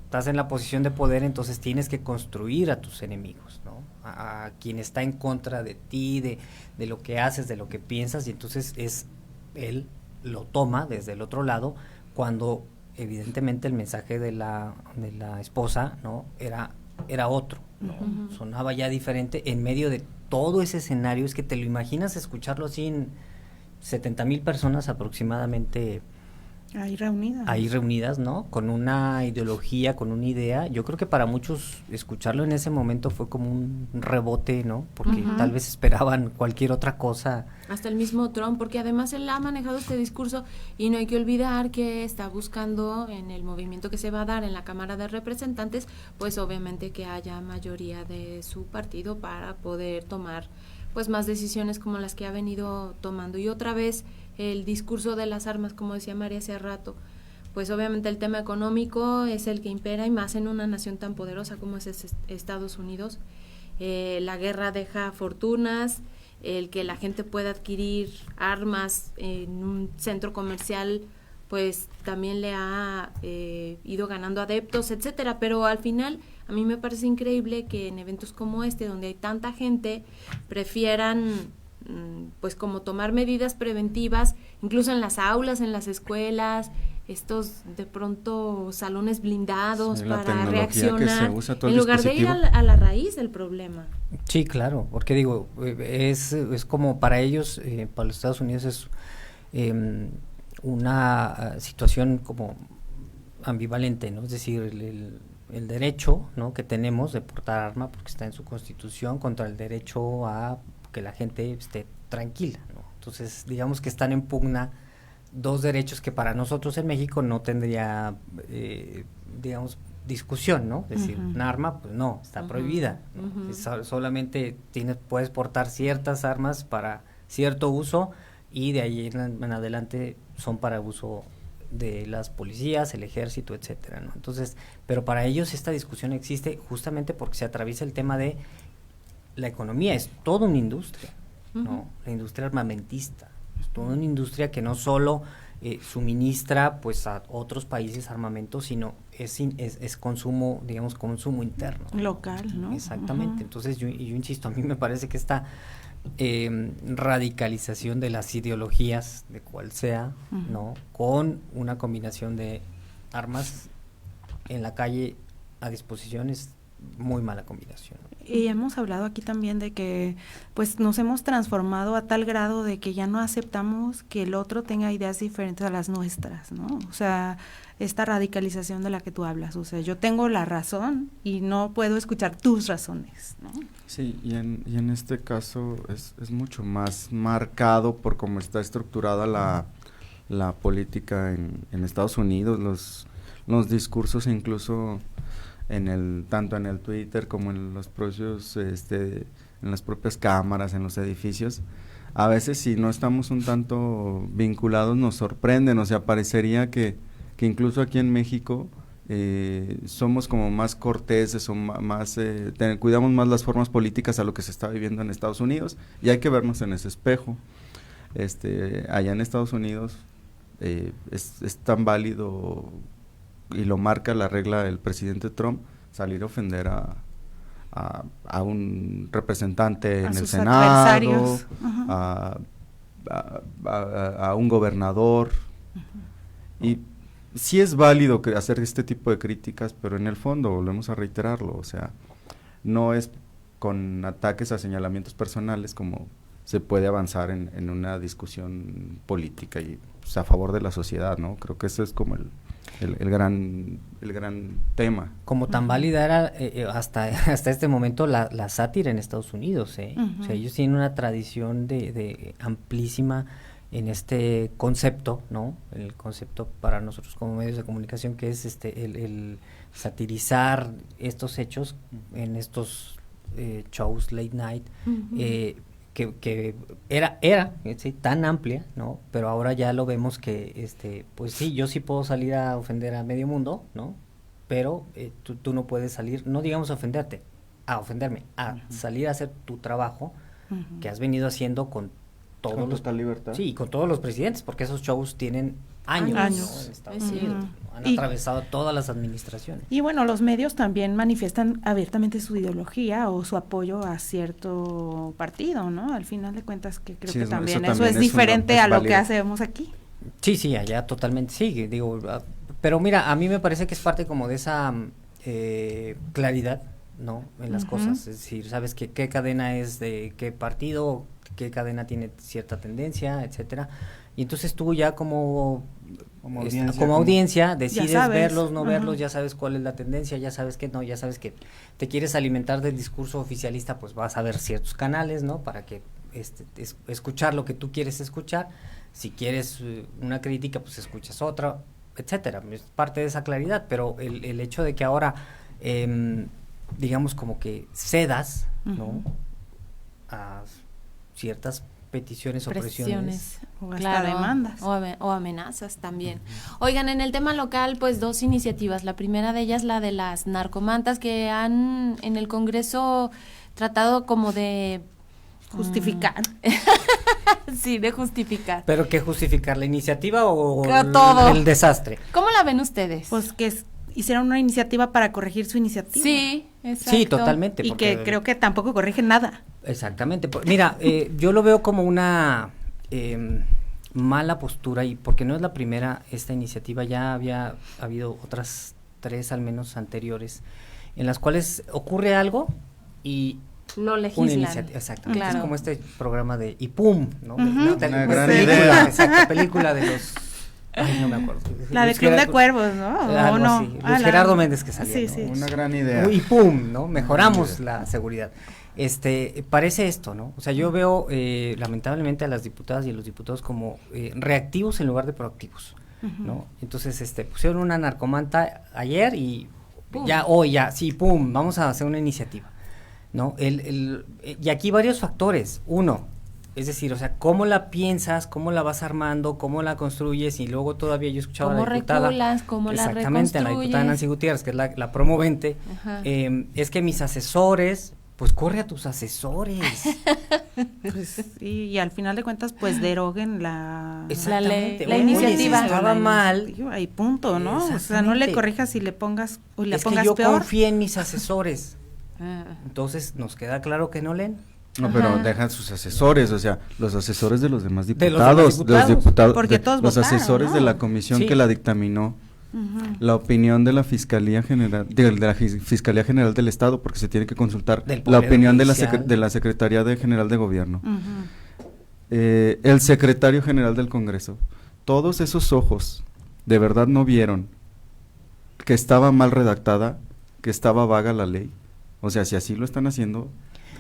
estás en la posición de poder, entonces tienes que construir a tus enemigos, ¿no? A quien está en contra de ti, de lo que haces, de lo que piensas, y entonces él lo toma desde el otro lado, cuando evidentemente el mensaje de la esposa, ¿no? Era otro, ¿no? Sonaba ya diferente en medio de todo ese escenario. Es que te lo imaginas escucharlo así en 70,000 personas aproximadamente ahí reunidas, ¿no? Con una ideología, con una idea. Yo creo que para muchos escucharlo en ese momento fue como un rebote, ¿no? Porque tal vez esperaban cualquier otra cosa. Hasta el mismo Trump, porque además él ha manejado este discurso, y no hay que olvidar que está buscando en el movimiento que se va a dar en la Cámara de Representantes, pues obviamente que haya mayoría de su partido para poder tomar pues más decisiones como las que ha venido tomando. Y otra vez el discurso de las armas, como decía María hace rato, pues obviamente el tema económico es el que impera, y más en una nación tan poderosa como es Estados Unidos. La guerra deja fortunas, el que la gente pueda adquirir armas en un centro comercial pues también le ha ido ganando adeptos, etcétera, pero al final a mí me parece increíble que en eventos como este, donde hay tanta gente, prefieran pues como tomar medidas preventivas, incluso en las aulas, en las escuelas, estos de pronto salones blindados para reaccionar, en lugar de ir a la raíz del problema. Sí, claro, porque digo, es como para ellos, para los Estados Unidos es una situación como ambivalente, ¿no? Es decir, el derecho, ¿no?, que tenemos de portar arma, porque está en su Constitución, contra el derecho a que la gente esté tranquila, ¿no? Entonces, digamos que están en pugna dos derechos que para nosotros en México no tendría, digamos, discusión, ¿no? Es decir, un arma, pues no, está prohibida, ¿no? Solamente puedes portar ciertas armas para cierto uso, y de ahí en adelante son para uso de las policías, el ejército, etcétera, ¿no? Entonces, pero para ellos esta discusión existe justamente porque se atraviesa el tema de la economía. Es toda una industria, ¿no? La industria armamentista es toda una industria que no solo suministra pues a otros países armamento, sino es consumo, digamos, consumo interno, local, ¿no? Exactamente. Entonces yo insisto, a mí me parece que esta radicalización de las ideologías, de cual sea, ¿no? Con una combinación de armas en la calle a disposición es muy mala combinación. Y hemos hablado aquí también de que pues nos hemos transformado a tal grado de que ya no aceptamos que el otro tenga ideas diferentes a las nuestras, ¿no? O sea, esta radicalización de la que tú hablas, o sea, yo tengo la razón y no puedo escuchar tus razones, ¿no? Sí, y en este caso es mucho más marcado por cómo está estructurada la política en Estados Unidos, los discursos incluso tanto en el Twitter como en los propios en las propias cámaras, en los edificios, a veces si no estamos un tanto vinculados nos sorprenden, o sea, parecería que incluso aquí en México somos como más corteses o más cuidamos más las formas políticas a lo que se está viviendo en Estados Unidos, y hay que vernos en ese espejo. Allá en Estados Unidos es tan válido, y lo marca la regla del presidente Trump, salir a ofender a un representante en el Senado, a un gobernador, y sí es válido hacer este tipo de críticas, pero en el fondo volvemos a reiterarlo, o sea, no es con ataques a señalamientos personales como se puede avanzar en una discusión política y pues, a favor de la sociedad, ¿no? Creo que ese es como el gran tema. Como tan válida era hasta este momento la sátira en Estados Unidos, O sea, ellos tienen una tradición de amplísima en este concepto, ¿no? El concepto para nosotros como medios de comunicación, que es el satirizar estos hechos en estos shows late night, que era ¿sí? tan amplia, ¿no? Pero ahora ya lo vemos que, pues sí, yo sí puedo salir a ofender a medio mundo, ¿no? Pero tú no puedes salir, no digamos a ofenderme, a salir a hacer tu trabajo que has venido haciendo con todos total libertad. Sí, con todos los presidentes, porque esos shows tienen años. ¿No? En Estados Unidos, han atravesado todas las administraciones. Y bueno, los medios también manifiestan abiertamente su ideología o su apoyo a cierto partido, ¿no? Al final de cuentas, que creo que también eso es diferente a lo que hacemos aquí. Sí, allá totalmente sí, digo, pero mira, a mí me parece que es parte como de esa claridad, ¿no? En las cosas, es decir, sabes qué cadena es de qué partido, qué cadena tiene cierta tendencia, etcétera, y entonces tú ya como audiencia decides verlos, no verlos, ya sabes cuál es la tendencia, ya sabes que no, ya sabes que te quieres alimentar del discurso oficialista, pues vas a ver ciertos canales, ¿no? Para que escuchar lo que tú quieres escuchar, si quieres una crítica, pues escuchas otra, etcétera, es parte de esa claridad, pero el hecho de que ahora digamos como que cedas, ¿no? A ciertas peticiones o presiones. O hasta demandas. O amenazas también. Oigan, en el tema local, pues 2 iniciativas. La primera de ellas, la de las narcomantas, que han en el Congreso tratado como de justificar. Sí, de justificar. ¿Pero qué justificar? ¿La iniciativa o todo el desastre? ¿Cómo la ven ustedes? Pues que hicieron una iniciativa para corregir su iniciativa. Sí, exacto. Sí, totalmente. Y que creo que tampoco corrigen nada. Exactamente. Mira, yo lo veo como una mala postura, y porque no es la primera esta iniciativa, ya había habido otras 3 al menos anteriores, en las cuales ocurre algo y lo legislan. Exactamente, claro. Es como este programa de y pum, ¿no? Una gran idea. Exacto, película de los... Ay, no me acuerdo. La de Club de Cuervos, ¿no? Algo así. Luis Gerardo Méndez que salía, sí, ¿no? Una gran idea. Y pum, ¿no? Mejoramos la seguridad. Parece esto, ¿no? O sea, yo veo lamentablemente a las diputadas y a los diputados como reactivos en lugar de proactivos, ¿no? Entonces, pusieron una narcomanta ayer y ¡pum! Hoy sí, pum, vamos a hacer una iniciativa, ¿no? Y aquí varios factores. Uno, es decir, o sea, cómo la piensas, cómo la vas armando, cómo la construyes, y luego todavía yo escuchaba a la diputada. ¿Cómo reculas, cómo la reconstruyes? Exactamente, a la diputada Nancy Gutiérrez, que es la promovente, es que mis asesores, pues corre a tus asesores. Pues, y al final de cuentas, pues deroguen la ley, la iniciativa. Si estaba mal. Ahí punto, ¿no? O sea, no le corrijas y le pongas, o le pongas que yo peor. confié en mis asesores. Entonces, nos queda claro que no leen. No, pero dejan sus asesores, o sea, los asesores de los demás diputados, los diputados, porque todos los votaron, asesores, ¿no?, de la comisión que la dictaminó, la opinión de la Fiscalía General, de la Fiscalía General del Estado, porque se tiene que consultar la opinión de la Secretaría General de Gobierno, el Secretario General del Congreso. Todos esos ojos de verdad no vieron que estaba mal redactada, que estaba vaga la ley. O sea, si así lo están haciendo,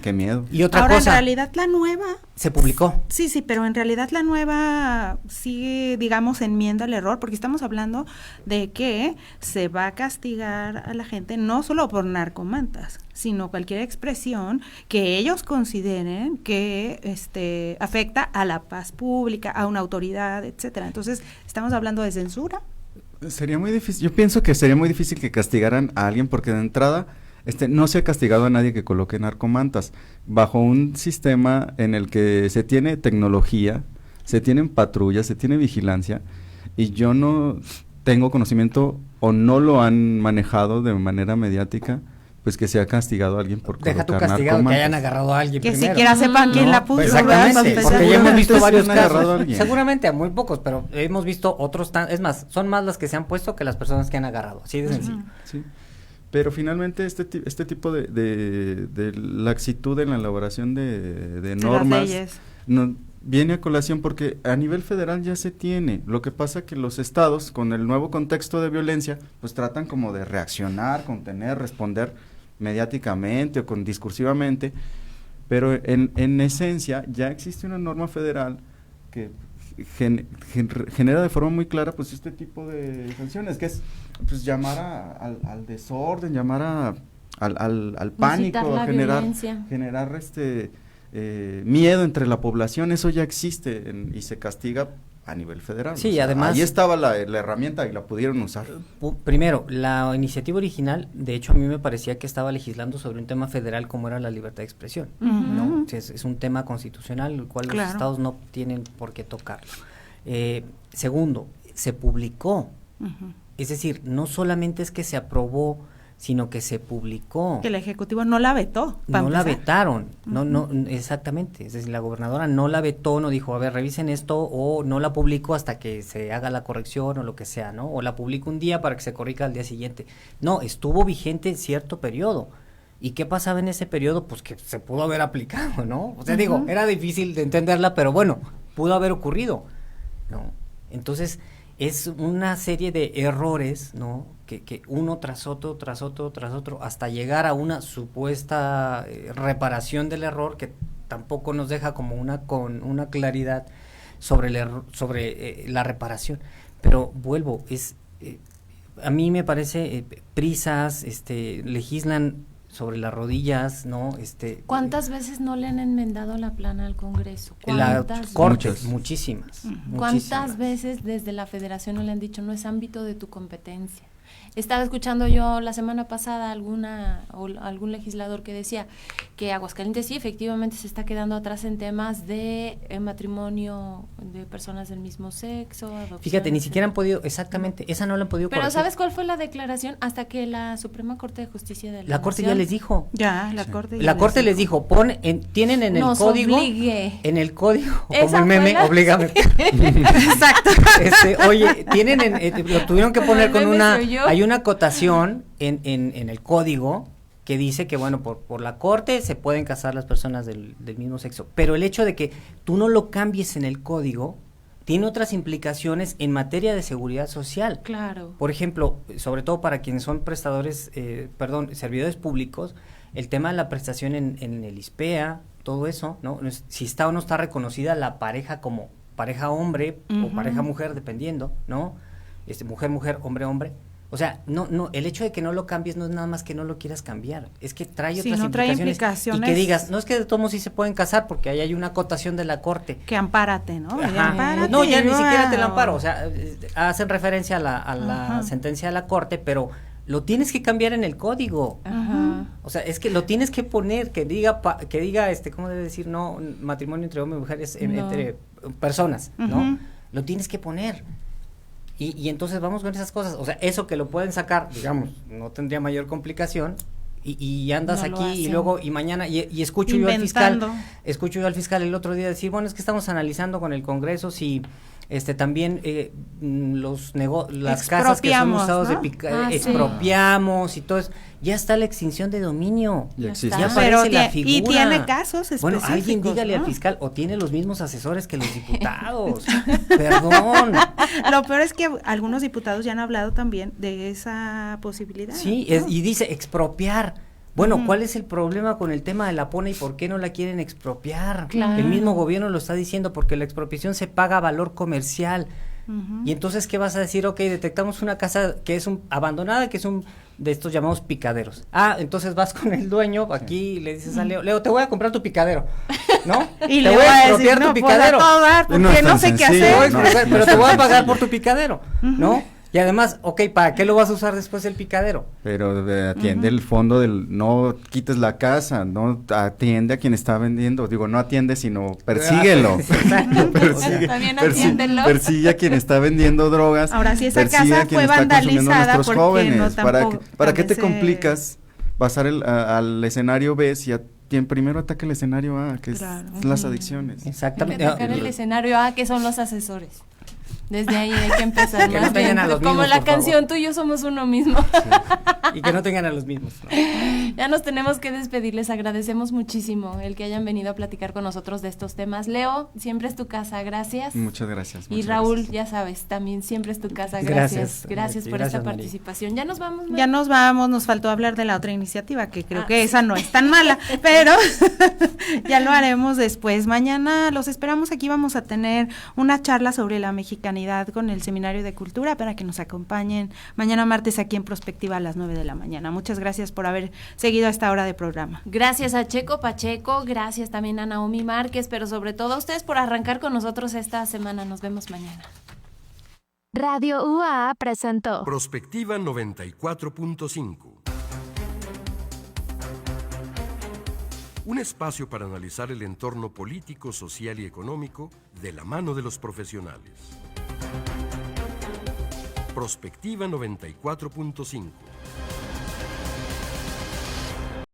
qué miedo. Y otra Ahora, cosa, en realidad la nueva se publicó. Sí, pero en realidad la nueva sí, digamos, enmienda el error, porque estamos hablando de que se va a castigar a la gente no solo por narcomantas, sino cualquier expresión que ellos consideren que afecta a la paz pública, a una autoridad, etcétera. Entonces, estamos hablando de censura. Sería muy difícil, yo pienso que sería muy difícil que castigaran a alguien, porque de entrada no se ha castigado a nadie que coloque narcomantas, bajo un sistema en el que se tiene tecnología, se tienen patrullas, se tiene vigilancia, y yo no tengo conocimiento o no lo han manejado de manera mediática, pues que se ha castigado a alguien por colocar narcomantas. Deja tu castigado, que hayan agarrado a alguien que primero. siquiera sepan quién la puso. Exactamente, porque ya hemos visto varios casos, seguramente a muy pocos, pero hemos visto otros, es más, son más las que se han puesto que las personas que han agarrado, así de sencillo. Sí. Pero finalmente este tipo de laxitud en la elaboración de normas viene a colación porque a nivel federal ya se tiene. Lo que pasa que los estados, con el nuevo contexto de violencia, pues tratan como de reaccionar, contener, responder mediáticamente o discursivamente, pero en esencia ya existe una norma federal que genera de forma muy clara pues este tipo de sanciones, que es pues llamar al desorden, llamar al pánico, a generar miedo entre la población. Eso ya existe y se castiga a nivel federal. Sí, o sea, además ahí estaba la herramienta y la pudieron usar. Primero, la iniciativa original, de hecho a mí me parecía que estaba legislando sobre un tema federal como era la libertad de expresión, ¿no? Es un tema constitucional, el cual los estados no tienen por qué tocarlo. Segundo, se publicó, es decir, no solamente es que se aprobó, sino que se publicó. Que el Ejecutivo no la vetó. No la vetaron, no, exactamente, es decir, la gobernadora no la vetó, no dijo, a ver, revisen esto, o no la publicó hasta que se haga la corrección o lo que sea, ¿no? O la publico un día para que se corrija al día siguiente. No, estuvo vigente cierto periodo. ¿Y qué pasaba en ese periodo? Pues que se pudo haber aplicado, ¿no? O sea, digo, era difícil de entenderla, pero bueno, pudo haber ocurrido, ¿no? Entonces, es una serie de errores, ¿no? Que uno tras otro, hasta llegar a una supuesta reparación del error que tampoco nos deja como con una claridad sobre el error, sobre la reparación. Pero vuelvo, a mí me parece prisas, legislan sobre las rodillas, ¿no? ¿Cuántas veces no le han enmendado la plana al Congreso? Muchísimas. ¿Cuántas veces desde la Federación no le han dicho no es ámbito de tu competencia? Estaba escuchando yo la semana pasada algún legislador que decía que Aguascalientes sí efectivamente se está quedando atrás en temas de matrimonio de personas del mismo sexo. Fíjate, ni siquiera han podido, exactamente, esa no la han podido corregir. Pero ¿sabes cuál fue la declaración? Hasta que la Suprema Corte de Justicia de la Corte ya les dijo. La Corte les dijo, tienen en el código, obligue. En el código, como el meme, oblígame. Exacto. Oye, lo tuvieron que poner con hay una acotación en el código que dice que, bueno, por la Corte se pueden casar las personas del mismo sexo, pero el hecho de que tú no lo cambies en el código tiene otras implicaciones en materia de seguridad social. Claro. Por ejemplo, sobre todo para quienes son servidores públicos, el tema de la prestación en el ISPEA, todo eso, ¿no? Si está o no está reconocida la pareja como pareja hombre o pareja mujer, dependiendo, ¿no? Mujer, hombre. O sea, no, el hecho de que no lo cambies no es nada más que no lo quieras cambiar, es que trae otras implicaciones. Y que digas, no es que de todos modos sí se pueden casar porque ahí hay una acotación de la Corte. Que ampárate, ¿no? Ampárate, no, ya ni siquiera te lo amparo, o sea, hacen referencia a la sentencia de la Corte, pero lo tienes que cambiar en el código. O sea, es que lo tienes que poner, que diga, ¿cómo debe decir? No, matrimonio entre hombre y mujer es entre personas, ¿no? Lo tienes que poner. Y entonces vamos con esas cosas, o sea, eso que lo pueden sacar, digamos, no tendría mayor complicación, y andas No lo aquí y luego y mañana y escucho Inventando. yo al fiscal el otro día decir, bueno, es que estamos analizando con el Congreso si también las casas que son usadas, ¿no? Expropiamos y todo eso. Ya está la extinción de dominio. Ya existe. Ya aparece la figura. Y tiene casos específicos. Bueno, alguien dígale, ¿no?, al fiscal, o tiene los mismos asesores que los diputados. Perdón. Lo peor es que algunos diputados ya han hablado también de esa posibilidad. Sí, y dice expropiar. Bueno, ¿cuál es el problema con el tema de la PONE y por qué no la quieren expropiar? Claro. El mismo gobierno lo está diciendo, porque la expropiación se paga a valor comercial. Y entonces, ¿qué vas a decir? Ok, detectamos una casa que es abandonada, que es de estos llamados picaderos. Entonces vas con el dueño aquí y le dices a Leo, te voy a comprar tu picadero, ¿no? Y te le voy a decir, expropiar tu picadero. Porque no sé qué hacer. Pero te voy a pagar por tu picadero, ¿no? Y además, ok, ¿para qué lo vas a usar después el picadero? Pero atiende el fondo no quites la casa, no atiende a quien está vendiendo, digo, no atiende, sino persíguelo. También atiéndelo. Persigue a quien está vendiendo drogas. Ahora, si esa casa fue vandalizada, ¿por qué no tampoco? ¿Para qué te complicas pasar al escenario B si primero ataca el escenario A, que es las adicciones? Exactamente. Atacar el escenario A, que son los asesores. Desde ahí hay que empezar. Que no tengan a los mismos, como la canción, favor. Tú y yo somos uno mismo. Sí. Y que no tengan a los mismos, ¿no? Ya nos tenemos que despedir, les agradecemos muchísimo el que hayan venido a platicar con nosotros de estos temas. Leo, siempre es tu casa, gracias. Muchas gracias. Y Raúl, ya sabes, también siempre es tu casa, gracias por esta participación. Ya nos vamos, Ya nos vamos, nos faltó hablar de la otra iniciativa, que creo que esa no es tan mala, pero ya lo haremos después. Mañana los esperamos, aquí vamos a tener una charla sobre la mexicanidad con el Seminario de Cultura para que nos acompañen mañana martes aquí en Prospectiva a las 9 de la mañana. Muchas gracias por haber seguido a esta hora de programa. Gracias a Checo Pacheco, gracias también a Naomi Márquez, pero sobre todo a ustedes por arrancar con nosotros esta semana. Nos vemos mañana. Radio UAA presentó Prospectiva 94.5. Un espacio para analizar el entorno político, social y económico de la mano de los profesionales. Prospectiva 94.5.